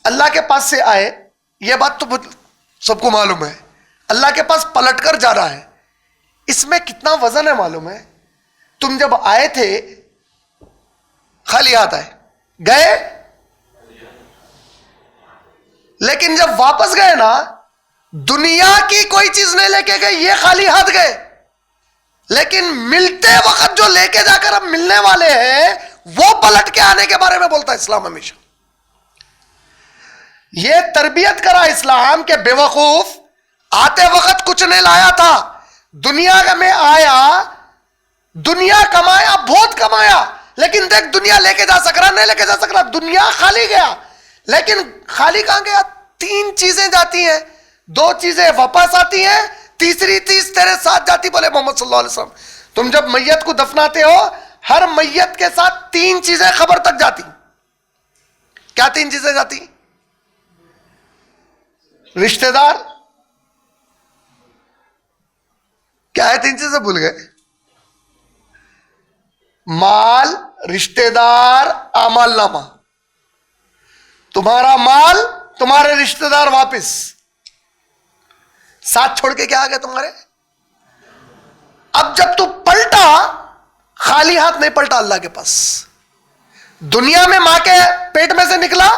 A: اللہ کے پاس سے آئے، یہ بات تو سب کو معلوم ہے. اللہ کے پاس پلٹ کر جا رہا ہے، اس میں کتنا وزن ہے معلوم ہے؟ تم جب آئے تھے خالی ہاتھ آئے، گئے، لیکن جب واپس گئے نا، دنیا کی کوئی چیز نہیں لے کے گئے، یہ خالی ہاتھ گئے. لیکن ملتے وقت جو لے کے جا کر اب ملنے والے ہیں، وہ پلٹ کے آنے کے بارے میں بولتا ہے اسلام ہمیشہ. یہ تربیت کرا اسلام کہ بے وقوف آتے وقت کچھ نہیں لایا تھا، دنیا میں آیا، دنیا کمایا، بہت کمایا، لیکن دیکھ دنیا لے کے جا سک رہا نہیں لے کے جا سک رہا. دنیا خالی گیا، لیکن خالی کہاں گیا؟ 3 چیزیں جاتی ہیں، 2 چیزیں واپس آتی ہیں، تیسری چیز تیرے ساتھ جاتی. بولے محمد صلی اللہ علیہ وسلم تم جب میت کو دفناتے ہو، ہر میت کے ساتھ 3 چیزیں خبر تک جاتی. کیا 3 چیزیں جاتی؟ رشتہ دار، کیا ہے 3 چیزیں بھول گئے؟ مال، رشتہ دار، اعمال نامہ. تمہارا مال، تمہارے رشتہ دار واپس ساتھ چھوڑ کے کیا آ گئے تمہارے. اب جب تو پلٹا، خالی ہاتھ نہیں پلٹا اللہ کے پاس. دنیا میں ماں کے پیٹ میں سے نکلا،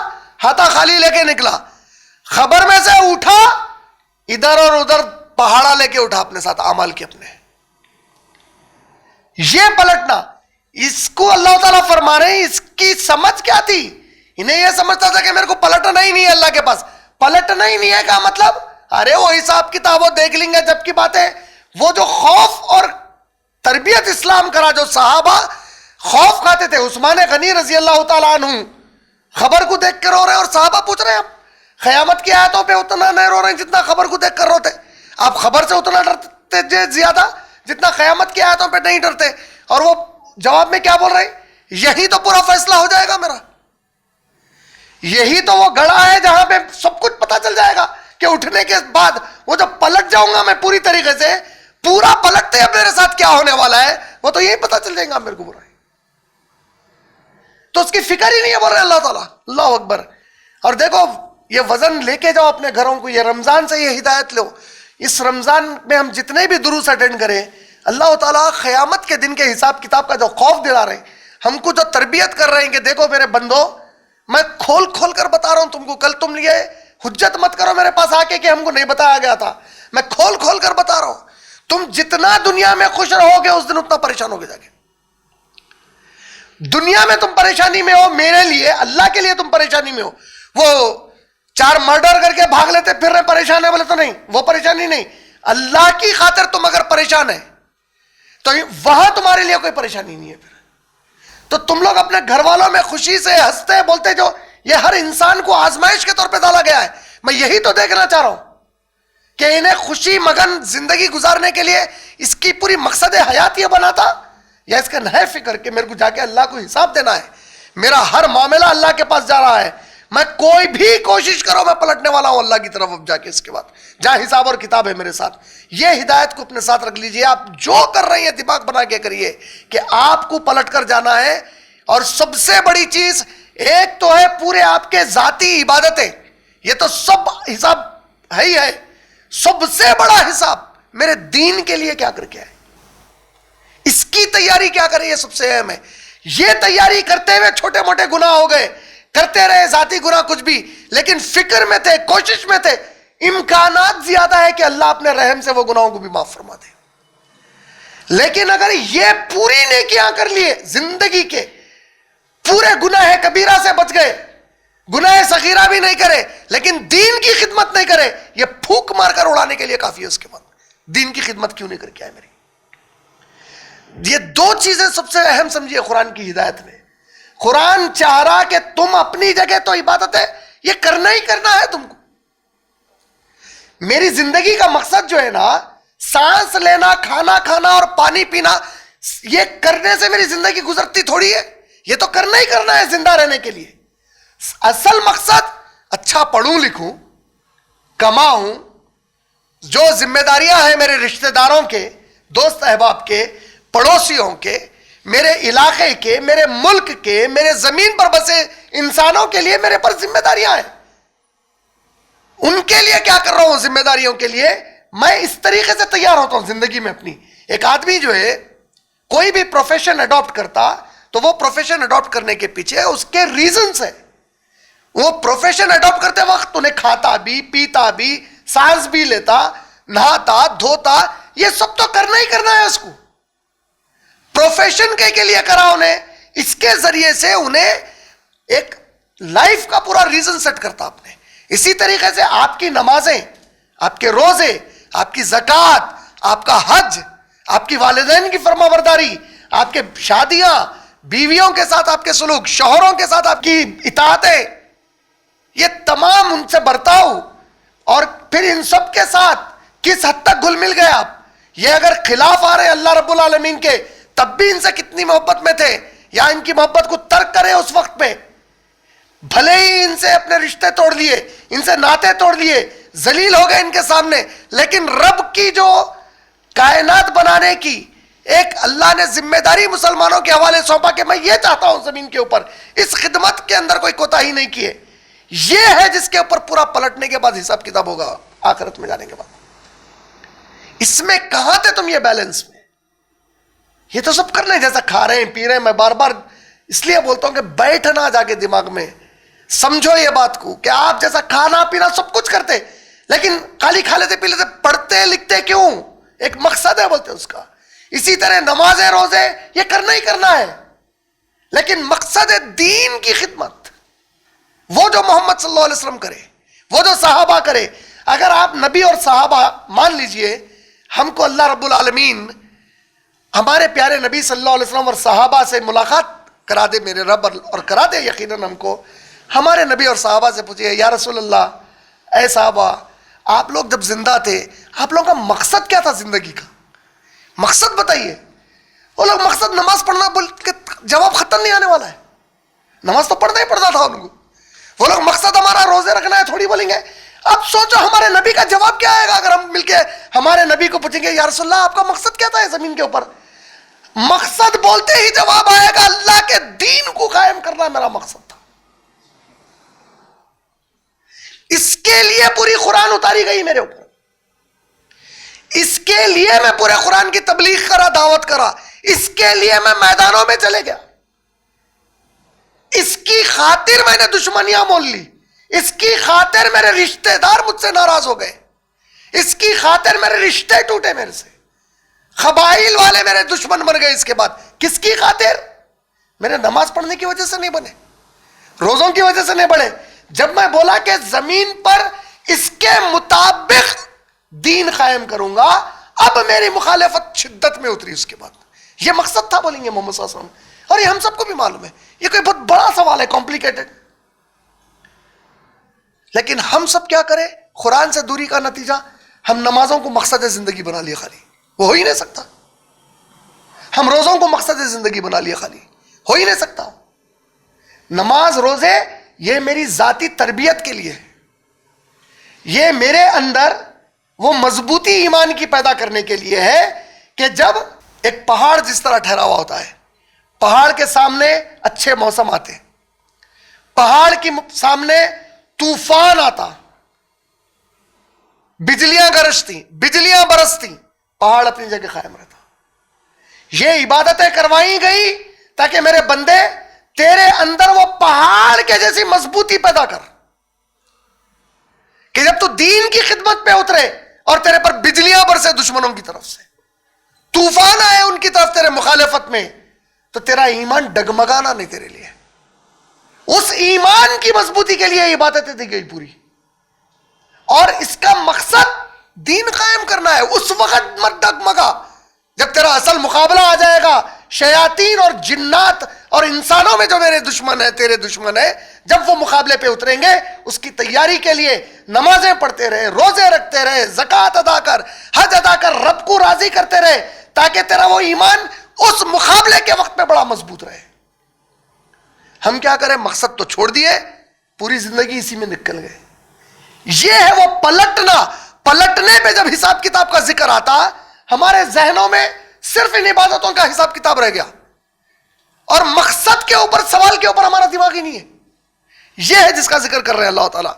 A: ہاتھا خالی لے کے نکلا. خبر میں سے اٹھا، ادھر اور ادھر پہاڑا لے کے اٹھا اپنے ساتھ اعمال کے اپنے. یہ پلٹنا، اس کو اللہ تعالیٰ فرما رہے ہیں. اس کی سمجھ کیا تھی؟ انہیں یہ سمجھتا تھا کہ میرے کو پلٹنا ہی نہیں ہے اللہ کے پاس. پلٹنا ہی نہیں ہے کا مطلب ارے وہ حساب کتاب وہ دیکھ لیں گے جب کی بات ہے. وہ جو خوف اور تربیت اسلام کرا، جو صحابہ خوف کھاتے تھے. عثمان غنی رضی اللہ تعالیٰ عنہ خبر کو دیکھ کر رو رہے، اور صحابہ پوچھ رہے ہیں قیامت کی آیتوں پہ اتنا نہیں رو رہے ہیں جتنا خبر کو دیکھ کر روتے. آپ خبر سے اتنا ڈرتے زیادہ جتنا قیامت کی آیتوں پہ نہیں ڈرتے. اور وہ جواب میں کیا بول رہے ہیں؟ یہی تو پورا فیصلہ ہو جائے گا میرا، یہی تو وہ گڑھا ہے جہاں پہ سب کچھ پتا چل جائے گا کہ اٹھنے کے بعد وہ جب پلٹ جاؤں گا میں پوری طریقے سے، پورا پلٹتے اب میرے ساتھ کیا ہونے والا ہے وہ تو یہی پتا چل جائے گا میرے کو. بول رہے تو اس کی فکر ہی نہیں ہے. بول رہے اللہ تعالیٰ اللہ اکبر. اور دیکھو یہ وزن لے کے جاؤ اپنے گھروں کو. یہ رمضان سے یہ ہدایت لو. اس رمضان میں ہم جتنے بھی دروس اٹینڈ کریں، اللہ تعالیٰ قیامت کے دن کے حساب کتاب کا جو خوف دلا رہے ہیں، ہم کو جو تربیت کر رہے ہیں کہ دیکھو میرے بندو، میں کھول کھول کر بتا رہا ہوں تم کو. کل تم لیے حجت مت کرو میرے پاس آ کے کہ ہم کو نہیں بتایا گیا تھا. میں کھول کھول کر بتا رہا ہوں. تم جتنا دنیا میں خوش رہو گے اس دن اتنا پریشان ہوگے. جا کے دنیا میں تم پریشانی میں ہو, میرے لیے اللہ کے لیے تم پریشانی میں ہو. وہ 4 مرڈر کر کے بھاگ لیتے پھر رہے پریشان ہے بولے تو نہیں, وہ پریشانی نہیں. اللہ کی خاطر تم اگر پریشان ہے تو وہاں تمہارے لیے کوئی پریشانی نہیں ہے. پھر تو تم لوگ اپنے گھر والوں میں خوشی سے ہنستے بولتے, جو یہ ہر انسان کو آزمائش کے طور پہ ڈالا گیا ہے. میں یہی تو دیکھنا چاہ رہا ہوں کہ انہیں خوشی مگن زندگی گزارنے کے لیے اس کی پوری مقصد حیات یہ بنا تھا, یا اس کا نہ فکر کہ میرے کو جا کے اللہ کو حساب دینا ہے, میرا ہر معاملہ اللہ کے پاس جا رہا ہے, میں کوئی بھی کوشش کرو میں پلٹنے والا ہوں اللہ کی طرف. اب جا کے اس کے بعد جہاں حساب اور کتاب ہے میرے ساتھ. یہ ہدایت کو اپنے ساتھ رکھ لیجئے. آپ جو کر رہے ہیں دماغ بنا کے کریے کہ آپ کو پلٹ کر جانا ہے. اور سب سے بڑی چیز ایک تو ہے پورے آپ کے ذاتی عبادتیں, یہ تو سب حساب ہے ہی ہے. سب سے بڑا حساب میرے دین کے لیے کیا کر کے ہے, اس کی تیاری کیا کریں, یہ سب سے اہم ہے. یہ تیاری کرتے ہوئے چھوٹے موٹے گناہ ہو گئے, کرتے رہے ذاتی گناہ کچھ بھی, لیکن فکر میں تھے, کوشش میں تھے. امکانات زیادہ ہے کہ اللہ اپنے رحم سے وہ گناہوں کو بھی معاف فرما دے. لیکن اگر یہ پوری نیکیاں کر لیے, زندگی کے پورے گناہ کبیرہ سے بچ گئے, گناہ صغیرہ بھی نہیں کرے, لیکن دین کی خدمت نہیں کرے, یہ پھونک مار کر اڑانے کے لیے کافی ہے. اس کے بعد دین کی خدمت کیوں نہیں کر کے آئے میری. یہ 2 چیزیں سب سے اہم سمجھیے قرآن کی ہدایت میں. قرآن چاہ رہا کہ تم اپنی جگہ تو عبادت ہے, یہ کرنا ہی کرنا ہے تم کو. میری زندگی کا مقصد جو ہے نا, سانس لینا, کھانا کھانا اور پانی پینا, یہ کرنے سے میری زندگی گزرتی تھوڑی ہے. یہ تو کرنا ہی کرنا ہے زندہ رہنے کے لیے. اصل مقصد اچھا پڑھوں لکھوں, کماؤں, جو ذمہ داریاں ہیں میرے رشتہ داروں کے, دوست احباب کے, پڑوسیوں کے, میرے علاقے کے, میرے ملک کے, میرے زمین پر بسے انسانوں کے لیے میرے پر ذمہ داریاں ہیں. ان کے لیے کیا کر رہا ہوں, ذمہ داریوں کے لیے میں اس طریقے سے تیار ہوتا ہوں زندگی میں اپنی. ایک آدمی جو ہے کوئی بھی پروفیشن اڈاپٹ کرتا تو وہ پروفیشن اڈاپٹ کرنے کے پیچھے اس کے ریزنز ہیں. وہ پروفیشن اڈاپٹ کرتے وقت انہیں کھاتا بھی, پیتا بھی, سانس بھی لیتا, نہاتا, دھوتا, یہ سب تو کرنا ہی کرنا ہے اس کو. پروفیشن کے لیے کرا انہیں, اس کے ذریعے سے انہیں ایک لائف کا پورا ریزن سیٹ کرتا آپ نے. اسی طریقے سے آپ کی نمازیں, آپ کے روزے, آپ کی زکوٰۃ, آپ کا حج, آپ کی والدین کی فرما برداری, آپ کے شادیاں, بیویوں کے ساتھ آپ کے سلوک, شوہروں کے ساتھ آپ کی اطاعتیں, یہ تمام ان سے برتاؤ, اور پھر ان سب کے ساتھ کس حد تک گھل مل گئے آپ. یہ اگر خلاف آ رہے اللہ رب العالمین کے, تب بھی ان سے کتنی محبت میں تھے, یا ان کی محبت کو ترک کرے اس وقت پہ, بھلے ہی ان سے اپنے رشتے توڑ لیے, ان سے ناطے توڑ لیے, ذلیل ہو گئے ان کے سامنے, لیکن رب کی جو کائنات بنانے کی ایک اللہ نے ذمہ داری مسلمانوں کے حوالے سونپا کہ میں یہ چاہتا ہوں زمین کے اوپر, اس خدمت کے اندر کوئی کوتاہی نہیں کیے. یہ ہے جس کے اوپر پورا پلٹنے کے بعد حساب کتاب ہوگا آخرت میں جانے کے بعد. اس میں کہاں تھے تم یہ بیلنس میں؟ یہ تو سب کرنے جیسا کھا رہے ہیں, پی رہے ہیں. میں بار بار اس لیے بولتا ہوں کہ بیٹھنا جا کے دماغ میں سمجھو یہ بات کو کہ آپ جیسا کھانا پینا سب کچھ کرتے, لیکن خالی کھا لیتے پی لیتے, پڑھتے لکھتے کیوں؟ ایک مقصد ہے بولتے اس کا. اسی طرح نمازیں, روزے, یہ کرنا ہی کرنا ہے, لیکن مقصد ہے دین کی خدمت. وہ جو محمد صلی اللہ علیہ وسلم کرے, وہ جو صحابہ کرے. اگر آپ نبی اور صحابہ مان لیجئے, ہم کو اللہ رب العالمین ہمارے پیارے نبی صلی اللہ علیہ وسلم اور صحابہ سے ملاقات کرا دے میرے رب, اور کرا دے یقیناً ہم کو. ہمارے نبی اور صحابہ سے پوچھئے, یا رسول اللہ, اے صحابہ, آپ لوگ جب زندہ تھے آپ لوگوں کا مقصد کیا تھا زندگی کا؟ مقصد بتائیے. وہ لوگ مقصد نماز پڑھنا بول کے جواب ختم نہیں آنے والا ہے. نماز تو پڑھنا ہی پڑتا تھا ان کو. وہ لوگ مقصد ہمارا روزے رکھنا ہے تھوڑی بولیں گے. اب سوچو ہمارے نبی کا جواب کیا آئے گا اگر ہم مل کے ہمارے نبی کو پوچھیں گے, یا رسول اللہ آپ کا مقصد کیا تھا زمین کے اوپر؟ مقصد بولتے ہی جواب آئے گا, اللہ کے دین کو قائم کرنا میرا مقصد تھا. اس کے لیے پوری قرآن اتاری گئی میرے اوپر, اس کے لیے میں پورے قرآن کی تبلیغ کرا, دعوت کرا, اس کے لیے میں میدانوں میں چلے گیا, اس کی خاطر میں نے دشمنیاں مول لی, اس کی خاطر میرے رشتہ دار مجھ سے ناراض ہو گئے, اس کی خاطر میرے رشتے ٹوٹے میرے سے, قبائل والے میرے دشمن بن گئے. اس کے بعد کس کی خاطر؟ میرے نماز پڑھنے کی وجہ سے نہیں بنے, روزوں کی وجہ سے نہیں بڑھے. جب میں بولا کہ زمین پر اس کے مطابق دین قائم کروں گا, اب میری مخالفت شدت میں اتری. اس کے بعد یہ مقصد تھا بولیں گے محمد صلی اللہ علیہ وسلم, اور یہ ہم سب کو بھی معلوم ہے. یہ کوئی بہت بڑا سوال ہے, کمپلیکیٹڈ. لیکن ہم سب کیا کریں؟ قرآن سے دوری کا نتیجہ ہم نمازوں کو مقصد زندگی بنا لیا خالی, وہ ہو ہی نہیں سکتا. ہم روزوں کو مقصد زندگی بنا لیا خالی, ہو ہی نہیں سکتا. نماز روزے یہ میری ذاتی تربیت کے لیے ہے, یہ میرے اندر وہ مضبوطی ایمان کی پیدا کرنے کے لیے ہے کہ جب ایک پہاڑ جس طرح ٹھہرا ہوا ہوتا ہے, پہاڑ کے سامنے اچھے موسم آتے, پہاڑ کے سامنے طوفان آتا, بجلیاں گرجتی, بجلیاں برستی, پہاڑ اپنی جگہ قائم رہتا. یہ عبادتیں کروائی گئی تاکہ میرے بندے تیرے اندر وہ پہاڑ کے جیسی مضبوطی پیدا کر, کہ جب تو دین کی خدمت پہ اترے اور تیرے پر بجلیاں برسے دشمنوں کی طرف سے, طوفان آئے ان کی طرف تیرے مخالفت میں, تو تیرا ایمان ڈگمگانا نہیں تیرے لیے. اس ایمان کی مضبوطی کے لیے عبادتیں دی گئی پوری, اور اس کا مقصد دین قائم کرنا ہے. اس وقت مت ڈگمگا جب تیرا اصل مقابلہ آ جائے گا. شیاطین اور جنات اور انسانوں میں جو میرے دشمن ہیں, تیرے دشمن ہیں, جب وہ مقابلے پہ اتریں گے, اس کی تیاری کے لیے نمازیں پڑھتے رہے, روزے رکھتے رہے, زکوٰۃ ادا کر, حج ادا کر, رب کو راضی کرتے رہے, تاکہ تیرا وہ ایمان اس مقابلے کے وقت میں بڑا مضبوط رہے. ہم کیا کریں؟ مقصد تو چھوڑ دیے, پوری زندگی اسی میں نکل گئے. یہ ہے وہ پلٹنا. پلٹنے پہ جب حساب کتاب کا ذکر آتا, ہمارے ذہنوں میں صرف ان عبادتوں کا حساب کتاب رہ گیا, اور مقصد کے اوپر, سوال کے اوپر ہمارا دماغ ہی نہیں ہے. یہ ہے جس کا ذکر کر رہے ہیں اللہ تعالیٰ.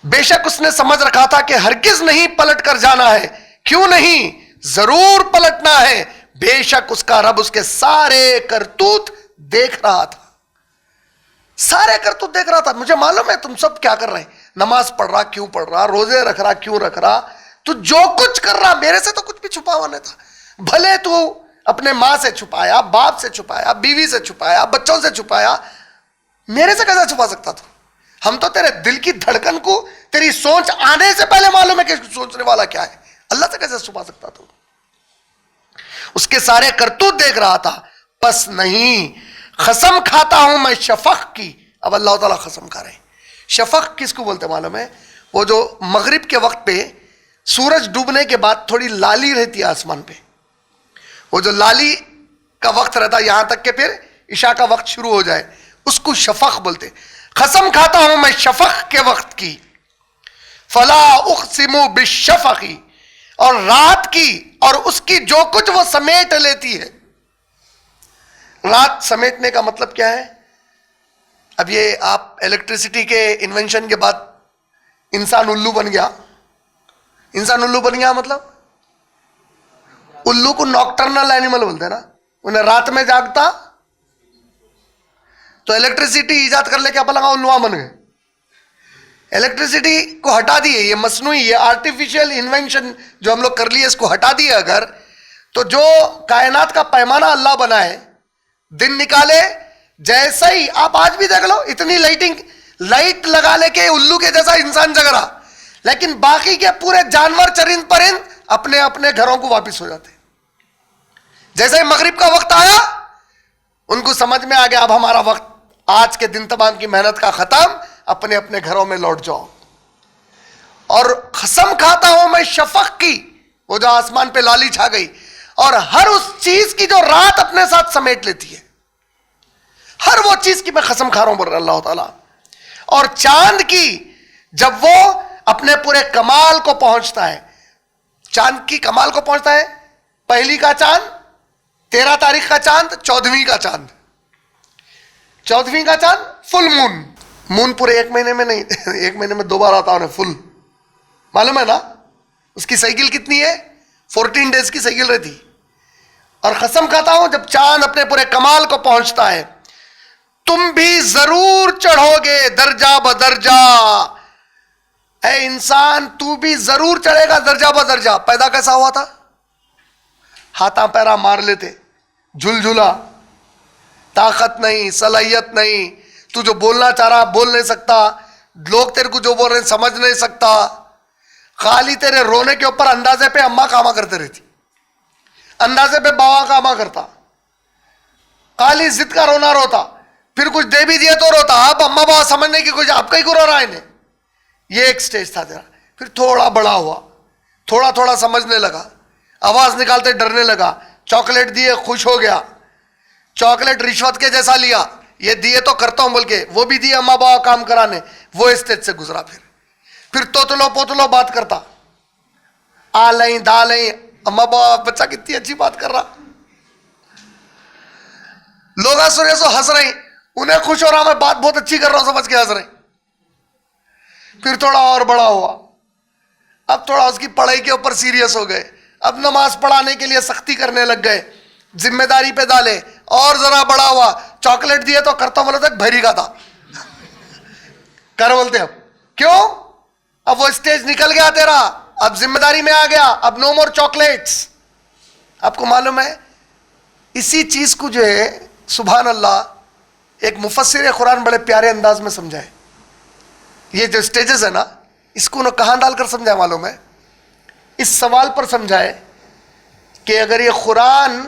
A: بے شک اس نے سمجھ رکھا تھا کہ ہرگز نہیں پلٹ کر جانا ہے. کیوں نہیں؟ ضرور پلٹنا ہے. بے شک اس کا رب اس کے سارے کرتوت دیکھ رہا تھا, سارے کرتوت دیکھ رہا تھا. مجھے معلوم ہے تم سب کیا کر رہے ہیں, نماز پڑھ رہا کیوں پڑھ رہا, روزے رکھ رہا کیوں رکھ رہا, تو جو کچھ کر رہا میرے سے تو کچھ بھی چھپا ہوا نہیں تھا. بھلے تو اپنے ماں سے چھپایا, باپ سے چھپایا, بیوی سے چھپایا, بچوں سے چھپایا, میرے سے کیسے چھپا سکتا تھا؟ ہم تو تیرے دل کی دھڑکن کو, تیری سوچ آنے سے پہلے معلوم ہے کہ سوچنے والا کیا ہے. اللہ سے کیسے چھپا سکتا تھا؟ اس کے سارے کرتوت دیکھ رہا تھا. پس نہیں, قسم کھاتا ہوں میں شفق کی. اب اللہ تعالیٰ قسم کھا رہے ہیں. شفق کس کو بولتے معلوم ہے؟ وہ جو مغرب کے وقت پہ سورج ڈوبنے کے بعد تھوڑی لالی رہتی ہے آسمان پہ, وہ جو لالی کا وقت رہتا ہے یہاں تک کہ پھر عشاء کا وقت شروع ہو جائے, اس کو شفق بولتے. قسم کھاتا ہوں میں شفق کے وقت کی. فلا اقسم بالشفق, اور رات کی اور اس کی جو کچھ وہ سمیٹ لیتی ہے. رات سمیٹنے کا مطلب کیا ہے؟ اب یہ آپ الیکٹریسٹی کے انوینشن کے بعد انسان الو بن گیا. انسان الو بن گیا مطلب الو کو نوکٹرنل اینیمل بولتے ہیں نا, انہیں رات میں جاگتا, تو الیکٹریسٹی ایجاد کر لے کے اپنا لگا الوا بن گئے. الیکٹریسٹی کو ہٹا دیے, یہ مصنوعی, یہ آرٹیفیشل انوینشن جو ہم لوگ کر لیے, اس کو ہٹا دیے اگر, تو جو کائنات کا پیمانہ اللہ بنا ہے, دن نکالے, جیسا ہی آپ آج بھی دیکھ لو, اتنی لائٹ لگا لے کے الو کے جیسا انسان جگ رہا, لیکن باقی کے پورے جانور چرند پرند اپنے اپنے گھروں کو واپس ہو جاتے. جیسے ہی مغرب کا وقت آیا, ان کو سمجھ میں آ گیا اب ہمارا وقت, آج کے دن تمام کی محنت کا ختم, اپنے اپنے گھروں میں لوٹ جاؤ. اور قسم کھاتا ہوں میں شفق کی, وہ جو آسمان پہ لالی چھا گئی, اور ہر اس چیز کی جو رات اپنے ساتھ سمیٹ لیتی ہے, ہر وہ چیز کی میں قسم کھا رہا ہوں بول اللہ تعالیٰ. اور چاند کی جب وہ اپنے پورے کمال کو پہنچتا ہے, چاند کی کمال کو پہنچتا ہے, پہلی کا چاند 13 تاریخ کا چاند, 14ویں کا چاند, 14ویں کا چاند فل مون. مون پورے ایک مہینے میں نہیں, ایک مہینے میں 2 بار آتا ہے فل, معلوم ہے نا اس کی سائیکل کتنی ہے, 14 ڈیز کی سائیکل رہتی. اور قسم کھاتا ہوں جب چاند اپنے پورے کمال کو پہنچتا ہے, تم بھی ضرور چڑھو گے درجہ بدرجہ. اے انسان تو بھی ضرور چڑھے گا درجہ بدرجہ. پیدا کیسا ہوا تھا؟ ہاتھاں پیرا مار لیتے, جھل جھلا, طاقت نہیں, صلاحیت نہیں, تو جو بولنا چاہ رہا بول نہیں سکتا, لوگ تیرے کو جو بول رہے ہیں سمجھ نہیں سکتا, خالی تیرے رونے کے اوپر اندازے پہ اماں کاما کرتے رہتی, اندازے پہ باوا کاما کرتا, خالی ضد کا رونا روتا, پھر کچھ دے بھی دیے تو روتا. اب اماں بابا سمجھنے کی کچھ آپ کا ہی کو رو رہا ہے انہیں. یہ ایک سٹیج تھا تیرا. پھر تھوڑا بڑا ہوا, تھوڑا تھوڑا سمجھنے لگا, آواز نکالتے ڈرنے لگا, چاکلیٹ دیے خوش ہو گیا, چاکلیٹ رشوت کے جیسا لیا, یہ دیے تو کرتا ہوں بول کے وہ بھی دیے اماں بابا کام کرانے, وہ اسٹیج سے گزرا. پھر توتلو پوتلو بات کرتا, آ لیں دا لیں, اماں بابا بچہ کتنی اچھی بات کر رہا, لوگ سنے سو ہنس رہے, انہیں خوش ہو رہا میں بات بہت اچھی کر رہا ہوں سمجھ کے ہنس رہے. پھر تھوڑا اور بڑا ہوا, اب تھوڑا اس کی پڑھائی کے اوپر سیریس ہو گئے, اب نماز پڑھانے کے لیے سختی کرنے لگ گئے, ذمہ داری پہ ڈالے. اور ذرا بڑا ہوا, چاکلیٹ دیے تو کرتا بولے تک بھری کا تھا کر بولتے. اب کیوں؟ اب وہ اسٹیج نکل گیا تیرا, اب ذمہ داری میں آ گیا, اب نو مور چاکلیٹس. آپ کو معلوم ہے اسی چیز کو جو ہے سبحان اللہ ایک مفسر قرآن بڑے پیارے انداز میں سمجھائے. یہ جو اسٹیجز ہے نا اس کو کہاں ڈال کر سمجھائے معلوم ہے؟ اس سوال پر سمجھائے کہ اگر یہ قرآن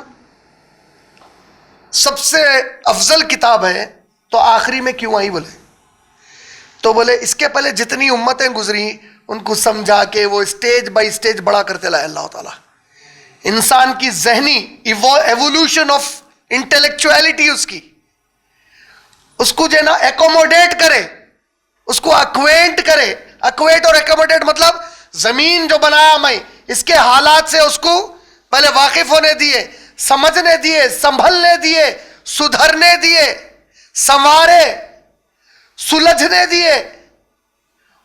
A: سب سے افضل کتاب ہے تو آخری میں کیوں آئی؟ بولے تو بولے اس کے پہلے جتنی امتیں گزری ان کو سمجھا کے وہ اسٹیج بائی اسٹیج بڑا کرتے لائے اللہ تعالیٰ. انسان کی ذہنی ایوولوشن آف انٹلیکچویلٹی اس کو جو ہے نا ایکوموڈیٹ کرے, اس کو اکوینٹ کرے. اکویٹ اور ایکوموڈیٹ مطلب زمین جو بنایا میں اس کے حالات سے اس کو پہلے واقف ہونے دیے, سمجھنے دیے, سنبھلنے دیے, سدھرنے دیے, سنوارے, سلجھنے دیے,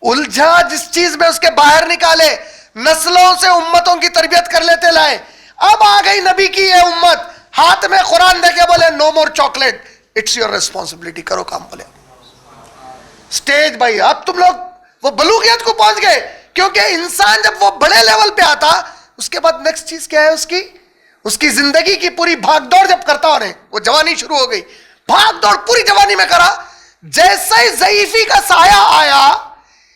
A: الجھا جس چیز میں اس کے باہر نکالے, نسلوں سے امتوں کی تربیت کر لیتے لائے. اب آ گئی نبی کی یہ امت, ہاتھ میں قرآن دے کے بولے نو مور چاکلیٹ, اٹس یور ریسپانسبلٹی, کرو کام. بولے اسٹیج بھائی اب تم لوگ وہ بلوغیت کو پہنچ گئے, کیونکہ انسان جب وہ بڑے لیول پہ آتا اس کے بعد نیکسٹ چیز کیا ہے اس کی زندگی کی پوری بھاگ دوڑ جب کرتا ہو رہے, وہ جوانی شروع ہو گئی, بھاگ دوڑ پوری جوانی میں کرا, جیسے ہی ضعیفی کا سایہ آیا,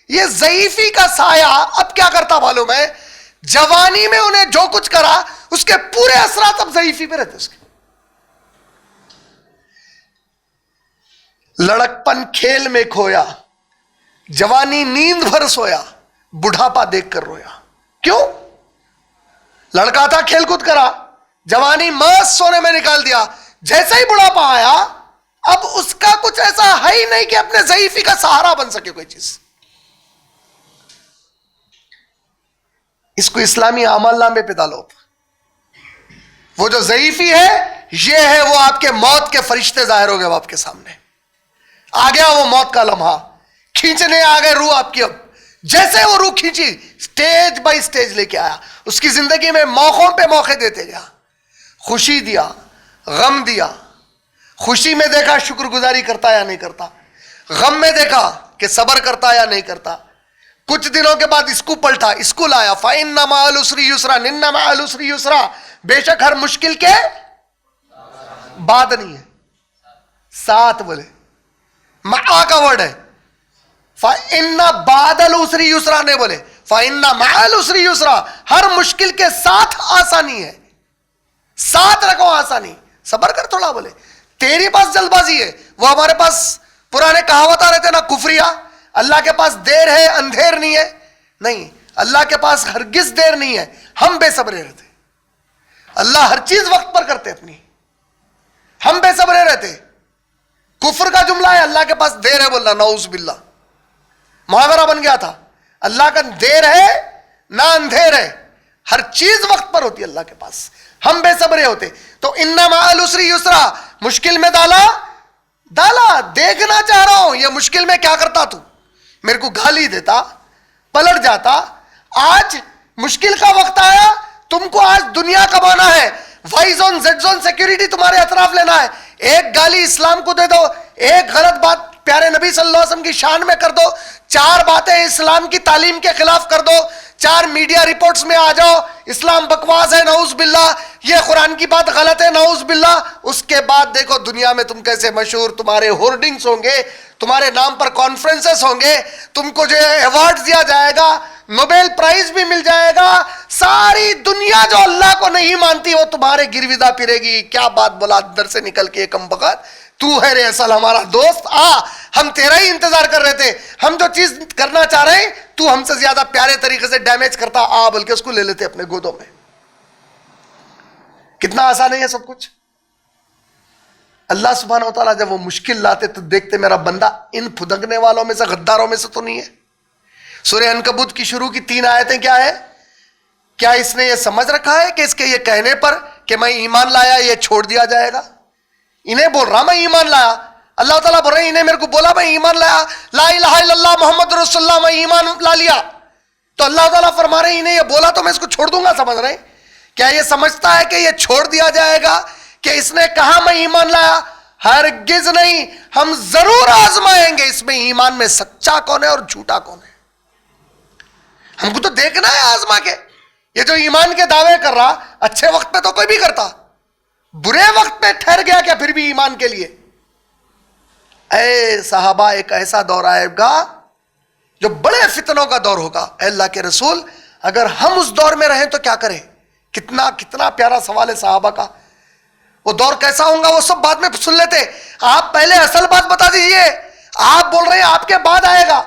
A: یہ ضعیفی کا سایہ اب کیا کرتا معلوم ہے؟ جوانی میں انہیں جو کچھ کرا اس کے پورے اثرات اب ضعیفی پہ رہتے. اس کے لڑکپن کھیل میں کھویا, جوانی نیند بھر سویا, بڑھاپا دیکھ کر رویا. کیوں؟ لڑکا تھا کھیل کود کرا, جوانی مست سونے میں نکال دیا, جیسے ہی بڑھاپا آیا اب اس کا کچھ ایسا ہے ہی نہیں کہ اپنے ضعیفی کا سہارا بن سکے کوئی چیز. اس کو اسلامی اعمال نامے پہ ڈالو. وہ جو ضعیفی ہے یہ ہے, وہ آپ کے موت کے فرشتے ظاہر ہو گئے آپ کے سامنے, آ گیا وہ موت کا لمحہ, کھینچنے آ گئے روح آپ کی. اب جیسے وہ روح کھینچی اسٹیج بائی اسٹیج لے کے آیا, اس کی زندگی میں موقعوں پہ موقع دیتے گیا, خوشی دیا, غم دیا. خوشی میں دیکھا شکر گزاری کرتا یا نہیں کرتا, غم میں دیکھا کہ صبر کرتا یا نہیں کرتا. کچھ دنوں کے بعد اس کو پلٹا, اس کو لایا, فَإِنَّ مَعَ الْعُسْرِ يُسْرًا, إِنَّ مَعَ الْعُسْرِ يُسْرًا, بے شک ہر مشکل کے بعد نہیں ہے, ساتھ. بولے مع کا ورڈ ہے, فَإِنَّ بَعْدَ الْعُسْرِ يُسْرًا نے بولے, فَإِنَّ مَعَ الْعُسْرِ يُسْرًا, ہر مشکل کے ساتھ آسانی ہے, ساتھ رکھو آسانی. صبر کر تھوڑا. بولے تیری پاس جلد بازی ہے, وہ ہمارے پاس پرانے کہاوت آ رہے تھے نا کفریہ, اللہ کے پاس دیر ہے اندھیر نہیں ہے. نہیں, اللہ کے پاس ہرگز دیر نہیں ہے, ہم بے صبرے رہتے. اللہ ہر چیز وقت پر کرتے اپنی, ہم بے صبرے رہتے. کفر کا جملہ ہے اللہ کے پاس دیر ہے بولنا, نعوذ باللہ, محاورہ بن گیا تھا. اللہ کا دیر ہے نہ اندھیر ہے, ہر چیز وقت پر ہوتی ہے اللہ کے پاس, ہم بے صبرے ہوتے. تو ان مع العسر یسرا, مشکل میں ڈالا, دیکھنا چاہ رہا ہوں یہ مشکل میں کیا کرتا تو, میرے کو گالی دیتا, پلٹ جاتا. آج مشکل کا وقت آیا, تم کو آج دنیا کمانا ہے, Y zone Z zone security تمہارے اطراف لینا ہے. ایک گالی اسلام کو دے دو, ایک غلط بات پیارے نبی صلی اللہ علیہ وسلم کی شان میں کر دو, 4 باتیں اسلام کی تعلیم کے خلاف کر دو, 4 میڈیا رپورٹس میں آ جاؤ اسلام بکواس ہے نعوذ باللہ, یہ قرآن کی بات غلط ہے نعوذ باللہ, اس کے بعد دیکھو دنیا میں تم کیسے مشہور, تمہارے ہورڈنگز ہوں گے, تمہارے نام پر کانفرنسز ہوں گے, تم کو جو ایوارڈ دیا جائے گا, نوبیل پرائز بھی مل جائے گا, ساری دنیا جو اللہ کو نہیں مانتی وہ تمہارے گرویدہ پھرے گی. کیا بات بولا در سے نکل کے کم بخت, تو ہے رے اصل ہمارا دوست, آ ہم تیرا ہی انتظار کر رہے تھے, ہم جو چیز کرنا چاہ رہے ہیں تو ہم سے زیادہ پیارے طریقے سے ڈیمیج کرتا, آ بلکہ اس کو لے لیتے اپنے گودوں میں. کتنا آسان ہے یہ سب کچھ. اللہ سبحانہ و تعالیٰ جب وہ مشکل لاتے تو دیکھتے میرا بندہ ان پھدکنے والوں میں سے, غداروں میں سے تو نہیں ہے. سورہ عنکبوت کی شروع کی 3 آیتیں کیا ہے؟ کیا اس نے یہ سمجھ رکھا ہے کہ اس کے یہ کہنے پر کہ میں ایمان لایا یہ چھوڑ دیا جائے گا؟ انہیں بول رہا میں ایمان لایا, اللہ تعالیٰ بول رہے ہیں انہیں میرے کو بولا میں ایمان لایا, لا الہ الا اللہ محمد رسول اللہ, میں ایمان لا لیا, تو اللہ تعالیٰ فرما رہے ہیں انہیں یہ بولا تو میں اس کو چھوڑ دوں گا. سمجھ رہے ہیں؟ کیا یہ سمجھتا ہے کہ یہ چھوڑ دیا جائے گا کہ اس نے کہا میں ایمان لایا؟ ہرگز نہیں, ہم ضرور آزمائیں گے اس میں ایمان میں سچا کون ہے اور جھوٹا کون ہے. ہم کو تو دیکھنا ہے آزما کے. یہ جو ایمان کے دعوے کر رہا اچھے وقت پہ تو کوئی بھی کرتا, برے وقت میں ٹھہر گیا کیا پھر بھی ایمان کے لیے؟ اے صحابہ ایک ایسا دور آئے گا جو بڑے فتنوں کا دور ہوگا. اے اللہ کے رسول اگر ہم اس دور میں رہیں تو کیا کریں؟ کتنا پیارا سوال ہے صحابہ کا. وہ دور کیسا ہوگا وہ سب بعد میں سن لیتے, آپ پہلے اصل بات بتا دیجئے. آپ بول رہے ہیں آپ کے بعد آئے گا,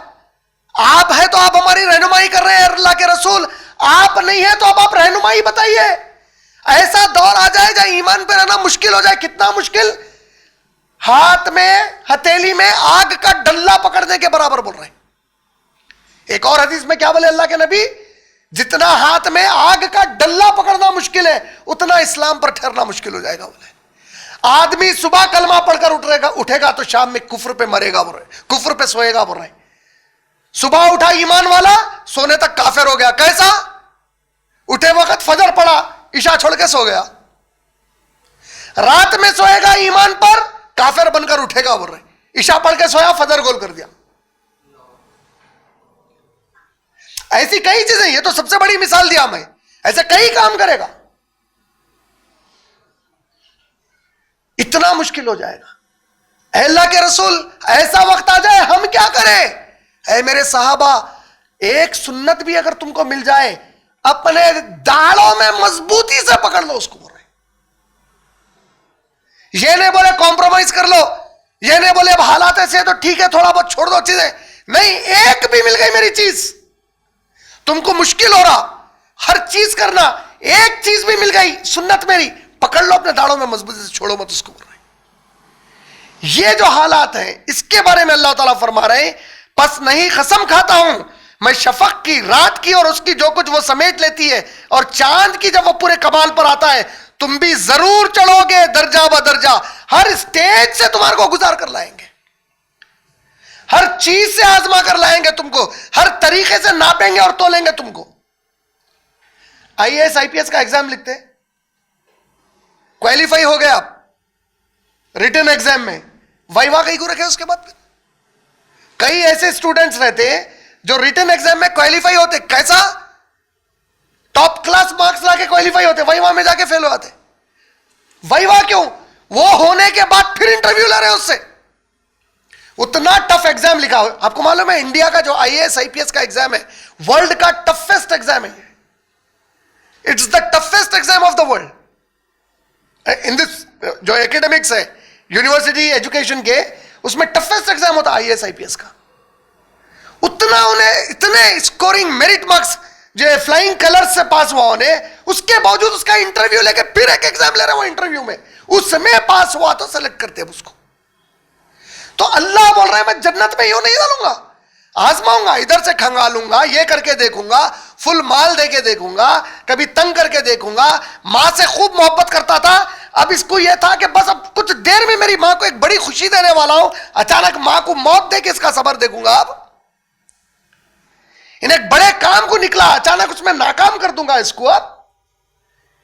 A: آپ ہے تو آپ ہماری رہنمائی کر رہے ہیں اللہ کے رسول, آپ نہیں ہے تو اب آپ رہنمائی بتائیے. ایسا دور آ جائے جہاں ایمان پہ رہنا مشکل ہو جائے. کتنا مشکل؟ ہاتھ میں ہتھیلی میں آگ کا ڈلہ پکڑنے کے برابر بول رہے ہیں. ایک اور حدیث میں کیا بولے اللہ کے نبی؟ جتنا ہاتھ میں آگ کا ڈلہ پکڑنا مشکل ہے اتنا اسلام پر ٹھہرنا مشکل ہو جائے گا. بولے آدمی صبح کلمہ پڑھ کر اٹھے گا تو شام میں کفر پہ مرے گا, بول رہے کفر پہ سوئے گا. بول رہے صبح اٹھا ایمان والا سونے تک کافر ہو گیا. کیسا؟ اٹھے وقت فجر پڑا عشاء چھوڑ کے سو گیا, رات میں سوئے گا ایمان پر کافر بن کر اٹھے گا. بول رہے عشاء پڑھ کے سویا فجر گول کر دیا. ایسی کئی چیزیں, یہ تو سب سے بڑی مثال دیا میں, ایسے کئی کام کرے گا. اتنا مشکل ہو جائے گا. اے اللہ کے رسول ایسا وقت آ جائے ہم کیا کریں؟ اے میرے صحابہ ایک سنت بھی اگر تم کو مل جائے اپنے داڑوں میں مضبوطی سے پکڑ لو اس کو. بول رہے یہ نہیں بولے کمپرومائز کر لو, یہ نہیں بولے اب حالات ایسے تو ٹھیک ہے تھوڑا بہت چھوڑ دو چیزیں, نہیں, ایک بھی مل گئی میری چیز, تم کو مشکل ہو رہا ہر چیز کرنا, ایک چیز بھی مل گئی سنت میری پکڑ لو اپنے داڑوں میں مضبوطی سے, چھوڑو مت اس کو. بول رہے یہ جو حالات ہیں اس کے بارے میں اللہ تعالیٰ فرما رہے ہیں پس نہیں قسم کھاتا ہوں میں شفق کی, رات کی اور اس کی جو کچھ وہ سمیٹ لیتی ہے, اور چاند کی جب وہ پورے کمال پر آتا ہے تم بھی ضرور چڑھو گے درجہ بدرجہ, ہر اسٹیج سے تمہارے کو گزار کر لائیں گے, ہر چیز سے آزما کر لائیں گے تم کو, ہر طریقے سے ناپیں گے اور تولیں گے تم کو. IAS IPS کا ایگزام لکھتے, کوالیفائی ہو گئے آپ ریٹن ایگزام میں, وائوا کہیں کو رکھے اس کے بعد. کئی ایسے اسٹوڈنٹس رہتے ہیں جو ریٹن ایگزام میں کوالیفائی ہوتے, کیسا ٹاپ کلاس مارکس لا کے کوالیفائی ہوتے, وائوا میں جا کے فیل ہو جاتے. وائوا کیوں؟ وہ ہونے کے بعد پھر انٹرویو لے رہے ہیں اس سے. اتنا ٹف ایگزام لکھا ہو. آپ کو معلوم ہے انڈیا کا جو IAS IPS کا ایگزام ہے ورلڈ کا ٹفسٹ ایگزام ہے. It's the toughest exam of the world. In this جو ایکیڈمکس ہے یونیورسٹی ایجوکیشن کے, اس میں ٹفسٹ ایگزام ہوتا IAS IPS کا. اتنا انہیں اتنے اسکورنگ میرٹ مارکس جو فلائنگ کلرز سے پاس ہوا انہیں, اس کے باوجود اس کا انٹرویو لے کے پھر ایک ایگزام لے رہے ہیں. وہ انٹرویو میں اس میں پاس ہوا تو سلیکٹ کرتے ہیں اس کو. تو اللہ بول رہے ہیں میں جنت میں یوں نہیں ڈالوں گا, آزماؤں گا, ادھر سے کھنگالوں گا, یہ کر کے دیکھوں گا, فل مال دے کے دیکھوں گا, کبھی تنگ کر کے دیکھوں گا. ماں سے خوب محبت کرتا تھا, اب اس کو یہ تھا کہ بس اب کچھ دیر میں میری ماں کو ایک بڑی خوشی دینے والا ہوں, اچانک ماں کو موت دے کے اس کا صبر دیکھوں گا. اب انہیں ایک بڑے کام کو نکلا, اچانک اس میں ناکام کر دوں گا اس کو. اب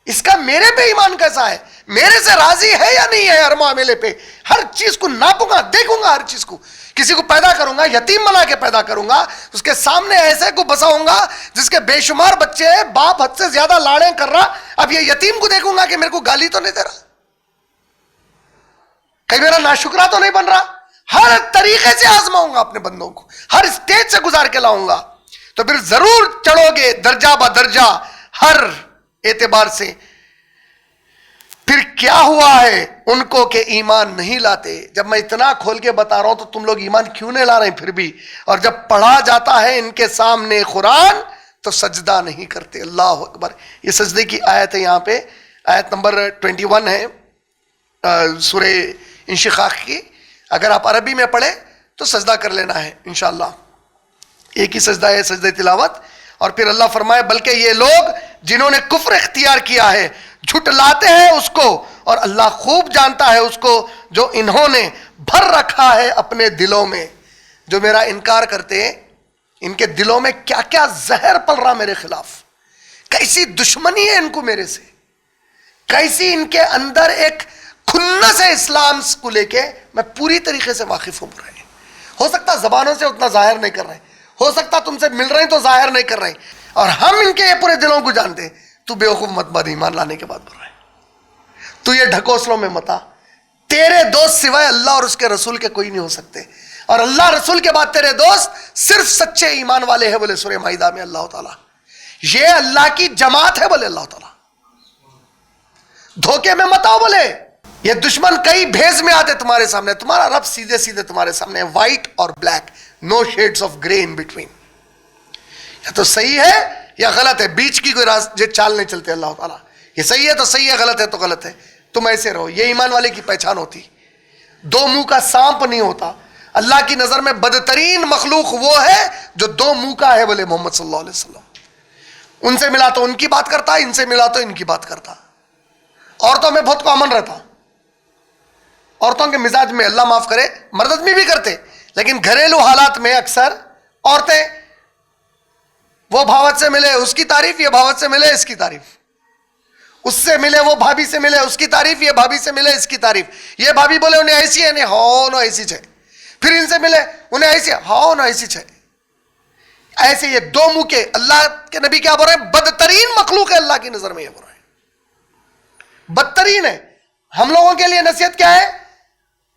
A: اس کا میرے پہ ایمان کیسا ہے, میرے سے راضی ہے یا نہیں ہے ہر معاملے پہ. ہر چیز کو ناپوں گا, دیکھوں گا ہر چیز کو. کسی کو پیدا کروں گا, یتیم بنا کے پیدا کروں گا, اس کے سامنے ایسے کو بساؤں گا جس کے بے شمار بچے ہیں, باپ حد سے زیادہ لاڑیں کر رہا. اب یہ یتیم کو دیکھوں گا کہ میرے کو گالی تو نہیں دے رہا, کہیں میرا ناشکرا تو نہیں بن رہا. ہر طریقے سے آزماؤں گا اپنے بندوں کو, ہر اسٹیج سے گزار کے لاؤں گا. تو پھر ضرور چڑھو گے درجہ با درجہ ہر اعتبار سے. پھر کیا ہوا ہے ان کو کہ ایمان نہیں لاتے. جب میں اتنا کھول کے بتا رہا ہوں تو تم لوگ ایمان کیوں نہیں لا رہے ہیں پھر بھی؟ اور جب پڑھا جاتا ہے ان کے سامنے قرآن تو سجدہ نہیں کرتے. اللہ اکبر. یہ سجدے کی آیت ہے, یہاں پہ آیت نمبر 21 ہے سورہ انشقاق کی. اگر آپ عربی میں پڑھیں تو سجدہ کر لینا ہے انشاءاللہ. ایک ہی سجدہ ہے, سجدہ تلاوت. اور پھر اللہ فرمائے بلکہ یہ لوگ جنہوں نے کفر اختیار کیا ہے جھٹلاتے ہیں اس کو, اور اللہ خوب جانتا ہے اس کو جو انہوں نے بھر رکھا ہے اپنے دلوں میں. جو میرا انکار کرتے ہیں ان کے دلوں میں کیا کیا زہر پل رہا میرے خلاف, کیسی دشمنی ہے ان کو میرے سے, کیسی ان کے اندر ایک کھنس ہے اسلام کو لے کے. میں پوری طریقے سے واقف ہوں. ہو سکتا زبانوں سے اتنا ظاہر نہیں کر رہے, ہو سکتا تم سے مل رہے ہیں تو ظاہر نہیں کر رہے, اور ہم ان کے پورے دلوں کو جانتے. تو بے وقوف مت بد, ایمان لانے کے بعد بول رہے ہیں. تو یہ ڈھکوسلوں میں متا. تیرے دوست سوائے اللہ اور اس کے رسول کے کوئی نہیں ہو سکتے, اور اللہ رسول کے بعد تیرے دوست صرف سچے ایمان والے ہیں. بولے سورہ مائدہ میں اللہ تعالیٰ, یہ اللہ کی جماعت ہے. بولے اللہ تعالیٰ دھوکے میں مت آؤ. بولے یہ دشمن کئی بھیز میں آتے تمہارے سامنے, تمہارا رب سیدھے سیدھے تمہارے سامنے, وائٹ اور black, no shades of grey in between. یا تو صحیح ہے یا غلط ہے, بیچ کی کوئی راستہ چال نہیں چلتے اللہ تعالیٰ. یہ صحیح ہے تو صحیح ہے, غلط ہے تو غلط ہے. تم ایسے رہو, یہ ایمان والے کی پہچان ہوتی. دو منہ کا سانپ نہیں ہوتا. اللہ کی نظر میں بدترین مخلوق وہ ہے جو دو منہ کا ہے. بولے محمد صلی اللہ علیہ وسلم. ان سے ملا تو ان کی بات کرتا, ان سے ملا تو ان کی بات کرتا. عورتوں میں بہت کامن رہتا, عورتوں کے مزاج میں اللہ معاف کرے مرد آدمی بھی کرتے, لیکن گھریلو حالات میں اکثر عورتیں وہ بھاوت سے ملے اس کی تعریف, یہ بھاوت سے ملے اس کی تعریف, اس سے ملے وہ بھابھی سے ملے اس کی تعریف, یہ بھابھی سے ملے اس کی تعریف. یہ بھابھی بولے انہیں ایسی ہے, نہیں ہاں نو ایسی ہے. پھر ان سے ملے انہیں ایسی, ہاں نو ایسی ہے. ایسے یہ دو منہ کے اللہ کے نبی کیا بول رہے ہیں, بدترین مخلوق ہے اللہ کی نظر میں. یہ بول رہے ہیں بدترین ہے. ہم لوگوں کے لیے نصیحت کیا ہے,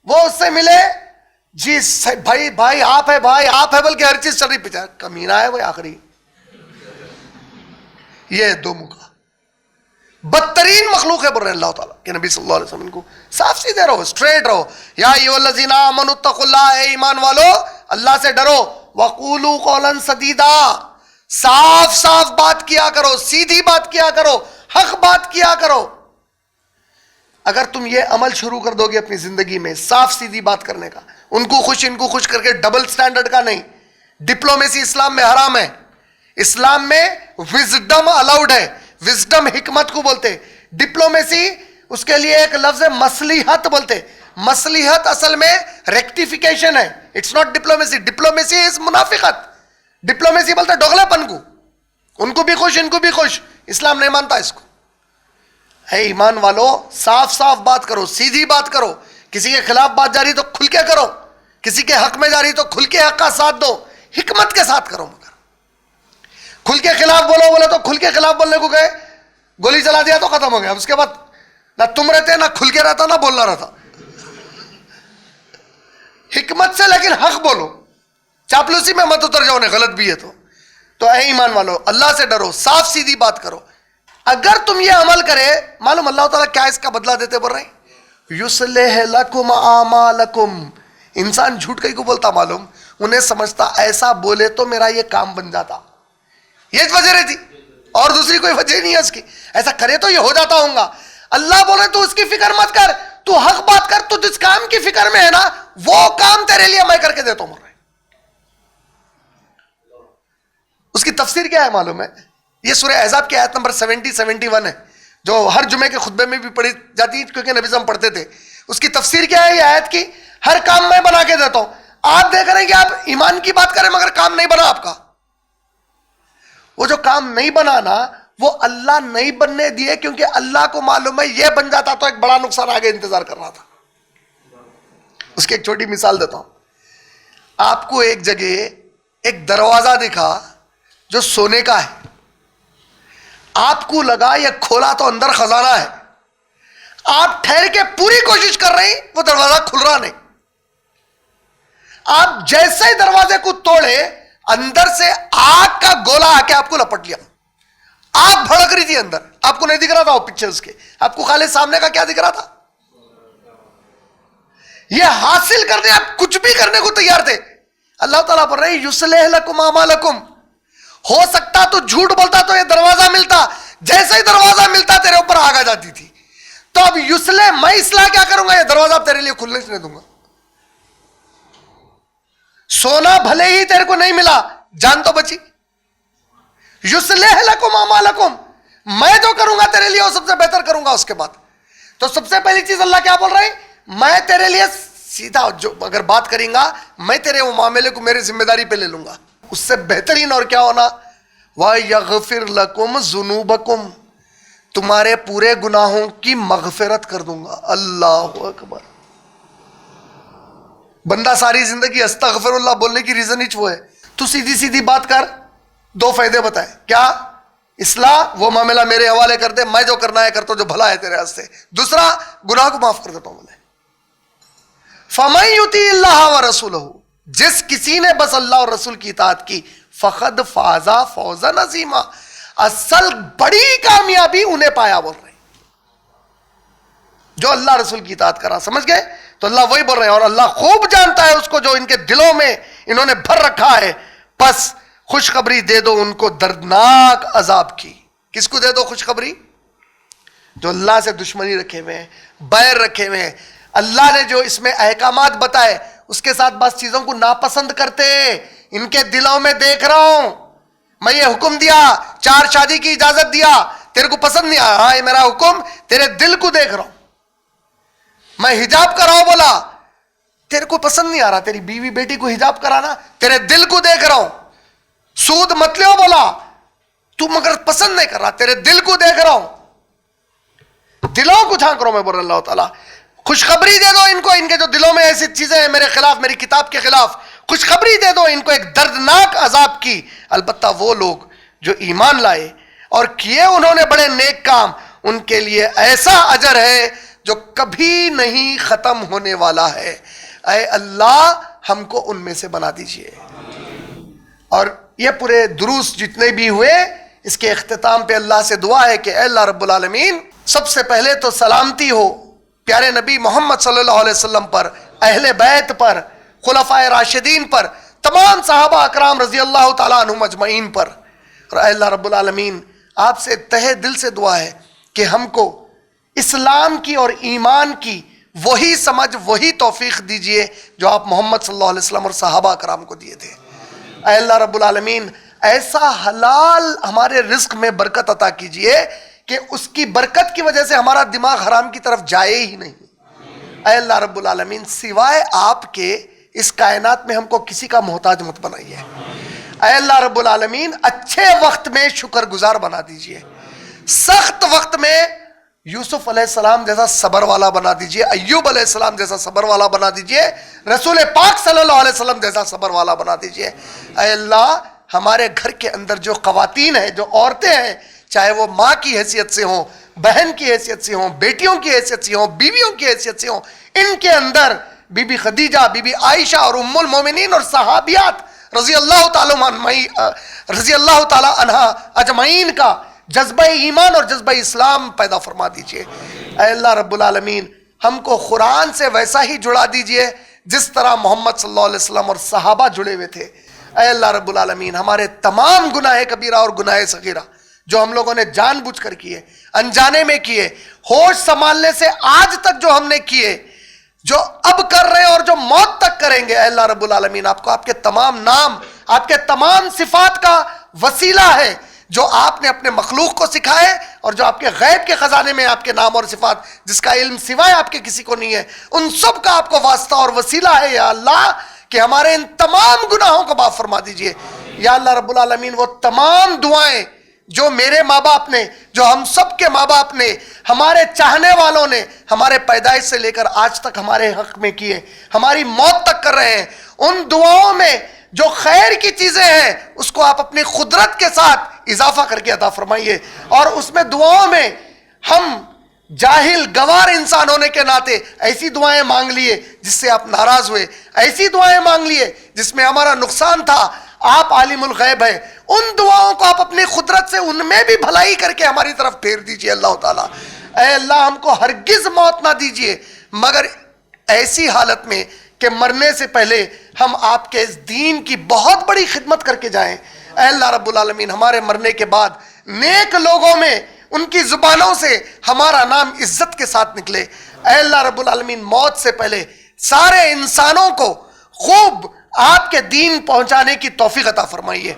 A: وہ اس سے ملے جی بھائی بھائی آپ ہے, بھائی آپ ہے, بلکہ ہر چیز چل رہی پیچھے, کمینہ ہے وہ آخری. یہ دو منہ کا بدترین مخلوق ہے. بول رہے ہیں اللہ تعالیٰ کہ نبی صلی اللہ علیہ وسلم کو صاف سیدھے رہو, اسٹریٹ رہو. یا ایھا الذین آمنوا اتقوا اللہ, اے ایمان والو اللہ سے ڈرو. وقولوا قولا سدیدا, صاف صاف بات کیا کرو, سیدھی بات کیا کرو, حق بات کیا کرو. اگر تم یہ عمل شروع کر دو گے اپنی زندگی میں, صاف سیدھی بات کرنے کا, ان کو خوش ان کو خوش کر کے, ڈبل سٹینڈرڈ کا نہیں. ڈپلومیسی اسلام میں حرام ہے. اسلام میں وزڈم الاؤڈ ہے. وزڈم حکمت کو بولتے, ڈپلومیسی اس کے لیے ایک لفظ ہے مصلحت بولتے. مصلحت اصل میں ریکٹیفیکیشن ہے, اٹس ناٹ ڈپلومیسی. ڈپلومیسی از منافقت. ڈپلومیسی بولتے ڈوغلے پن کو, ان کو بھی خوش ان کو بھی خوش. اسلام نہیں مانتا اس کو. ہے ایمان والو صاف صاف بات کرو, سیدھی بات کرو. کسی کے خلاف بات جاری تو کھل کے کرو, کسی کے حق میں جاری تو کھل کے حق کا ساتھ دو, حکمت کے ساتھ کرو. مگر کھل کے خلاف بولو بولے تو کھل کے خلاف بولنے کو گئے, گولی چلا دیا تو ختم ہو گیا. اس کے بعد نہ تم رہتے, نہ کھل کے رہتا, نہ بولنا رہتا. حکمت سے لیکن حق بولو, چاپلوسی میں مت اتر جاؤ, غلط بھی ہے تو اے ایمان والو اللہ سے ڈرو, صاف سیدھی بات کرو. اگر تم یہ عمل کرے, معلوم اللہ تعالیٰ کیا اس کا بدلہ دیتے بول رہے ہیں, یصلح لکم اعمالکم. انسان جھوٹ کہیں کو بولتا معلوم, انہیں سمجھتا ایسا بولے تو میرا یہ کام بن جاتا, یہ وجہ رہتی, اور دوسری کوئی وجہ نہیں ہے اس کی. ایسا کرے تو یہ ہو جاتا ہوں گا. اللہ بولے تو اس کی فکر مت کر, تو حق بات کر. تو جس کام کی فکر میں ہے نا وہ کام تیرے لیے میں کر کے دیتا ہوں. اس کی تفسیر کیا ہے معلوم ہے, یہ سورہ احزاب کی آیت نمبر 70-71 ہے, جو ہر جمعے کے خطبے میں بھی پڑھی جاتی ہے کیونکہ نبی ہم پڑھتے تھے. اس کی تفسیر کیا ہے یہ آیت کی, ہر کام میں بنا کے دیتا ہوں. آپ دیکھ رہے ہیں کہ آپ ایمان کی بات کریں مگر کام نہیں بنا آپ کا. وہ جو کام نہیں بنا نا وہ اللہ نہیں بننے دیے کیونکہ اللہ کو معلوم ہے یہ بن جاتا تو ایک بڑا نقصان آگے انتظار کر رہا تھا. اس کی ایک چھوٹی مثال دیتا ہوں. آپ کو ایک جگہ ایک دروازہ دکھا جو سونے کا ہے, آپ کو لگا یہ کھولا تو اندر خزانہ ہے, آپ ٹھہر کے پوری کوشش کر رہے ہیں, وہ دروازہ کھل رہا نہیں. آپ جیسے ہی دروازے کو توڑے اندر سے آگ کا گولا آ کے آپ کو لپٹ لیا. آگ بھڑک رہی تھی اندر, آپ کو نہیں دکھ رہا تھا وہ پکچرز کے, آپ کو خالی سامنے کا کیا دکھ رہا تھا. یہ حاصل کرنے آپ کچھ بھی کرنے کو تیار تھے. اللہ تعالیٰ بول رہے یصلح لکم اعمالکم, ہو سکتا تو جھوٹ بولتا تو یہ دروازہ ملتا, جیسے ہی دروازہ ملتا تیرے اوپر آگ آ جاتی تھی. تو اب یصلح, میں اصلاح کیا کروں گا, یہ دروازہ تیرے لیے کھلنے نہیں دوں گا. سونا بھلے ہی تیرے کو نہیں ملا, جان تو بچی. یصلح لکم اعمالکم, میں جو کروں گا تیرے لیے وہ سب سے بہتر کروں گا. اس کے بعد تو سب سے پہلی چیز اللہ کیا بول رہے ہیں, میں تیرے لیے سیدھا جو اگر بات کریں گا میں تیرے وہ معاملے کو میری ذمہ داری پہ لے لوں گا. اس سے بہترین اور کیا ہونا, وَيَغْفِرْ لَكُمْ ذُنُوبَكُمْ, تمہارے پورے گناہوں کی مغفرت کر دوں گا. اللہ اکبر. بندہ ساری زندگی استغفر اللہ بولنے کی ریزن ہی وہ ہے. تو سیدھی سیدھی بات کر, دو فائدے بتائے. کیا؟ اصلاح, وہ معاملہ میرے حوالے کر دے, میں جو کرنا ہے کرتا ہوں, جو بھلا ہے تیرے ہاتھ سے. دوسرا, گناہ کو معاف کر دیتا ہوں. بولے فَمَن يُطِعِ اللَّهَ وَرَسُولَهُ, جس کسی نے بس اللہ اور رسول کی اطاعت کی, فقد فاز فوزا عظیما, اصل بڑی کامیابی انہیں پایا. بول رہے جو اللہ رسول کی اطاعت کرا. سمجھ گئے؟ تو اللہ وہی بول رہے ہیں, اور اللہ خوب جانتا ہے اس کو جو ان کے دلوں میں انہوں نے بھر رکھا ہے. پس خوشخبری دے دو ان کو دردناک عذاب کی. کس کو دے دو خوشخبری؟ جو اللہ سے دشمنی رکھے ہوئے ہیں, بیر رکھے ہوئے ہیں. اللہ نے جو اس میں احکامات بتائے اس کے ساتھ بس چیزوں کو ناپسند کرتے, ان کے دلوں میں دیکھ رہا ہوں. میں یہ حکم دیا, 4 شادی کی اجازت دیا, تیرے کو پسند نہیں آیا, ہاں یہ میرا حکم, تیرے دل کو دیکھ رہا ہوں. میں حجاب کراؤ بولا, تیرے کو پسند نہیں آ رہا, تیری بیوی بیٹی کو حجاب کرانا, تیرے دل کو دیکھ رہا ہوں. سود مت لو بولا, تو مگر پسند نہیں کر رہا, تیرے دل کو دیکھ رہا ہوں. دلوں کو جھانک رہا ہوں میں, بول اللہ تعالیٰ. خوشخبری دے دو ان کو, ان کے جو دلوں میں ایسی چیزیں ہیں میرے خلاف, میری کتاب کے خلاف, خوشخبری دے دو ان کو ایک دردناک عذاب کی. البتہ وہ لوگ جو ایمان لائے اور کیے انہوں نے بڑے نیک کام, ان کے لیے ایسا اجر ہے جو کبھی نہیں ختم ہونے والا ہے. اے اللہ ہم کو ان میں سے بنا دیجئے. اور یہ پورے دروس جتنے بھی ہوئے, اس کے اختتام پہ اللہ سے دعا ہے کہ اے اللہ رب العالمین, سب سے پہلے تو سلامتی ہو پیارے نبی محمد صلی اللہ علیہ وسلم پر, اہل بیت پر, خلفائے راشدین پر, تمام صحابہ اکرام رضی اللہ تعالیٰ عنہم اجمعین پر. اور اے اللہ رب العالمین آپ سے تہہ دل سے دعا ہے کہ ہم کو اسلام کی اور ایمان کی وہی سمجھ, وہی توفیق دیجئے جو آپ محمد صلی اللہ علیہ وسلم اور صحابہ اکرام کو دیے تھے. اے اللہ رب العالمین ایسا حلال ہمارے رزق میں برکت عطا کیجئے کہ اس کی برکت کی وجہ سے ہمارا دماغ حرام کی طرف جائے ہی نہیں. اے اللہ رب العالمین سوائے آپ کے اس کائنات میں ہم کو کسی کا محتاج مت بنائیے. اے اللہ رب العالمین اچھے وقت میں شکر گزار بنا دیجئے, سخت وقت میں یوسف علیہ السلام جیسا صبر والا بنا دیجئے, ایوب علیہ السلام جیسا صبر والا بنا دیجئے, رسول پاک صلی اللہ علیہ وسلم جیسا صبر والا بنا دیجئے. اے اللہ ہمارے گھر کے اندر جو خواتین ہیں, جو عورتیں ہیں, چاہے وہ ماں کی حیثیت سے ہوں, بہن کی حیثیت سے ہوں, بیٹیوں کی حیثیت سے ہوں, بیویوں کی حیثیت سے ہوں, ان کے اندر بی بی خدیجہ, بی بی عائشہ اور ام المومنین اور صحابیات رضی اللہ تعالی عنہ اجمعین کا جذبہ ایمان اور جذبہ اسلام پیدا فرما دیجئے. اے اللہ رب العالمین ہم کو قرآن سے ویسا ہی جڑا دیجئے جس طرح محمد صلی اللہ علیہ وسلم اور صحابہ جڑے ہوئے تھے. اے اللہ رب العالمین ہمارے تمام گناہ کبیرہ اور گناہ صغیرہ جو ہم لوگوں نے جان بوجھ کر کیے, انجانے میں کیے, ہوش سنبھالنے سے آج تک جو ہم نے کیے, جو اب کر رہے ہیں اور جو موت تک کریں گے, اے اللہ رب العالمین آپ کو آپ کے تمام نام, آپ کے تمام صفات کا وسیلہ ہے جو آپ نے اپنے مخلوق کو سکھائے اور جو آپ کے غیب کے خزانے میں آپ کے نام اور صفات جس کا علم سوائے آپ کے کسی کو نہیں ہے, ان سب کا آپ کو واسطہ اور وسیلہ ہے یا اللہ کہ ہمارے ان تمام گناہوں کو معاف فرما دیجئے. یا اللہ رب العالمین وہ تمام دعائیں جو میرے ماں باپ نے, جو ہم سب کے ماں باپ نے, ہمارے چاہنے والوں نے ہمارے پیدائش سے لے کر آج تک ہمارے حق میں کیے, ہماری موت تک کر رہے ہیں, ان دعاؤں میں جو خیر کی چیزیں ہیں اس کو آپ اپنی قدرت کے ساتھ اضافہ کر کے عطا فرمائیے. اور اس میں دعاؤں میں ہم جاہل گوار انسان ہونے کے ناطے ایسی دعائیں مانگ لیے جس سے آپ ناراض ہوئے, ایسی دعائیں مانگ لیے جس میں ہمارا نقصان تھا. آپ عالم الغیب ہیں, ان دعاؤں کو آپ اپنی قدرت سے ان میں بھی بھلائی کر کے ہماری طرف پھیر دیجئے اللہ تعالیٰ. اے اللہ ہم کو ہرگز موت نہ دیجئے مگر ایسی حالت میں کہ مرنے سے پہلے ہم آپ کے اس دین کی بہت بڑی خدمت کر کے جائیں. اے اللہ رب العالمین ہمارے مرنے کے بعد نیک لوگوں میں ان کی زبانوں سے ہمارا نام عزت کے ساتھ نکلے. اے اللہ رب العالمین موت سے پہلے سارے انسانوں کو خوب آپ کے دین پہنچانے کی توفیق عطا فرمائیے.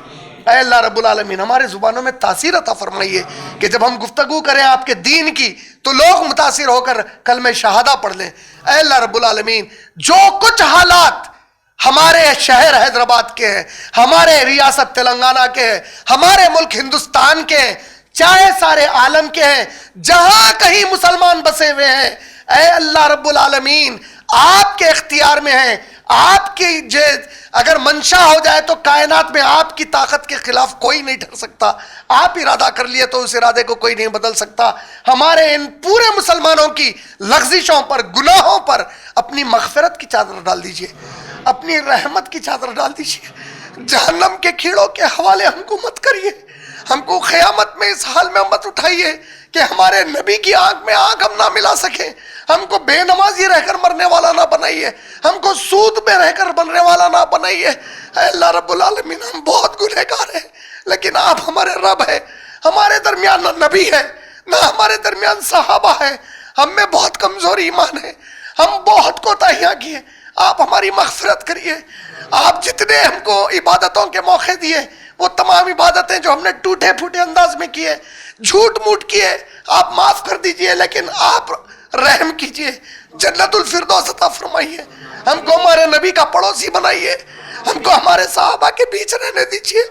A: اے اللہ رب العالمین ہمارے زبانوں میں تاثیر عطا فرمائیے کہ جب ہم گفتگو کریں آپ کے دین کی تو لوگ متاثر ہو کر کلمہ شہادہ پڑھ لیں. اے اللہ رب العالمین جو کچھ حالات ہمارے شہر حیدرآباد کے ہیں, ہمارے ریاست تلنگانہ کے ہیں, ہمارے ملک ہندوستان کے ہیں, چاہے سارے عالم کے ہیں, جہاں کہیں مسلمان بسے ہوئے ہیں, اے اللہ رب العالمین آپ کے اختیار میں ہیں. آپ کی اگر منشا ہو جائے تو کائنات میں آپ کی طاقت کے خلاف کوئی نہیں ٹھہر سکتا. آپ ارادہ کر لیے تو اس ارادے کو کوئی نہیں بدل سکتا. ہمارے ان پورے مسلمانوں کی لغزشوں پر, گناہوں پر اپنی مغفرت کی چادر ڈال دیجئے, اپنی رحمت کی چادر ڈال دیجئے. جہنم کے کیڑوں کے حوالے ہم کو مت کریے, ہم کو قیامت میں اس حال میں مت اٹھائیے کہ ہمارے نبی کی آنکھ میں آنکھ ہم نہ ملا سکیں. ہم کو بے نمازی رہ کر مرنے والا نہ بنائیے, ہم کو سود میں رہ کر مرنے والا نہ بنائیے. اے اللہ رب العالمین ہم بہت گنہگار ہیں لیکن آپ ہمارے رب ہیں. ہمارے درمیان نہ نبی ہے نہ ہمارے درمیان صحابہ ہے, ہم میں بہت کمزور ایمان ہے, ہم بہت کوتاہیاں کیے. آپ ہماری مغفرت کریے. آپ جتنے ہم کو عبادتوں کے موقع دیے وہ تمام عبادتیں جو ہم نے ٹوٹے پھوٹے انداز میں کیے, جھوٹ موٹ کیے, آپ معاف کر دیجئے. لیکن آپ رحم کیجئے, جنت الفردوس عطا فرمائیے. ہم کو ہمارے نبی کا پڑوسی بنائیے, ہم کو ہمارے صحابہ کے بیچ رہنے دیجئے.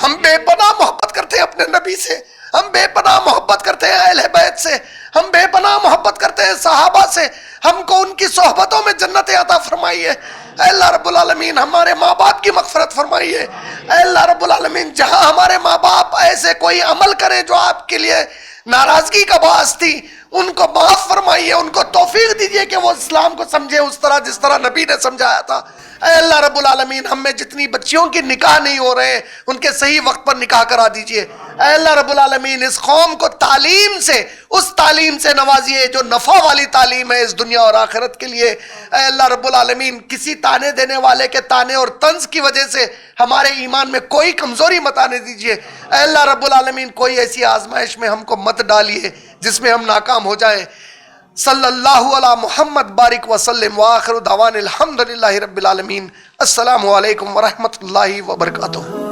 A: ہم بے پناہ محبت کرتے ہیں اپنے نبی سے, ہم بے پناہ محبت کرتے ہیں اہل بیت سے, ہم بے پناہ محبت کرتے ہیں صحابہ سے. ہم کو ان کی صحبتوں میں جنت عطا فرمائیے. اے اللہ رب العالمین ہمارے ماں باپ کی مغفرت فرمائیے. اے اللہ رب العالمین جہاں ہمارے ماں باپ ایسے کوئی عمل کریں جو آپ کے لیے ناراضگی کا باعث تھی, ان کو معاف فرمائیے, ان کو توفیق دیجئے کہ وہ اسلام کو سمجھے اس طرح جس طرح نبی نے سمجھایا تھا. اے اللہ رب العالمین ہم میں جتنی بچیوں کی نکاح نہیں ہو رہے ہیں ان کے صحیح وقت پر نکاح کرا دیجئے. اے اللہ رب العالمین اس قوم کو تعلیم سے, اس تعلیم سے نوازیے جو نفع والی تعلیم ہے اس دنیا اور آخرت کے لیے. اے اللہ رب العالمین کسی تانے دینے والے کے تانے اور طنز کی وجہ سے ہمارے ایمان میں کوئی کمزوری مت آنے دیجئے. اے اللہ رب العالمین کوئی ایسی آزمائش میں ہم کو مت ڈالیے جس میں ہم ناکام ہو جائیں. صلی اللہ علی محمد بارک وسلم وآخر دعوان الحمدللہ رب العالمین. السلام علیکم ورحمۃ اللہ وبرکاتہ.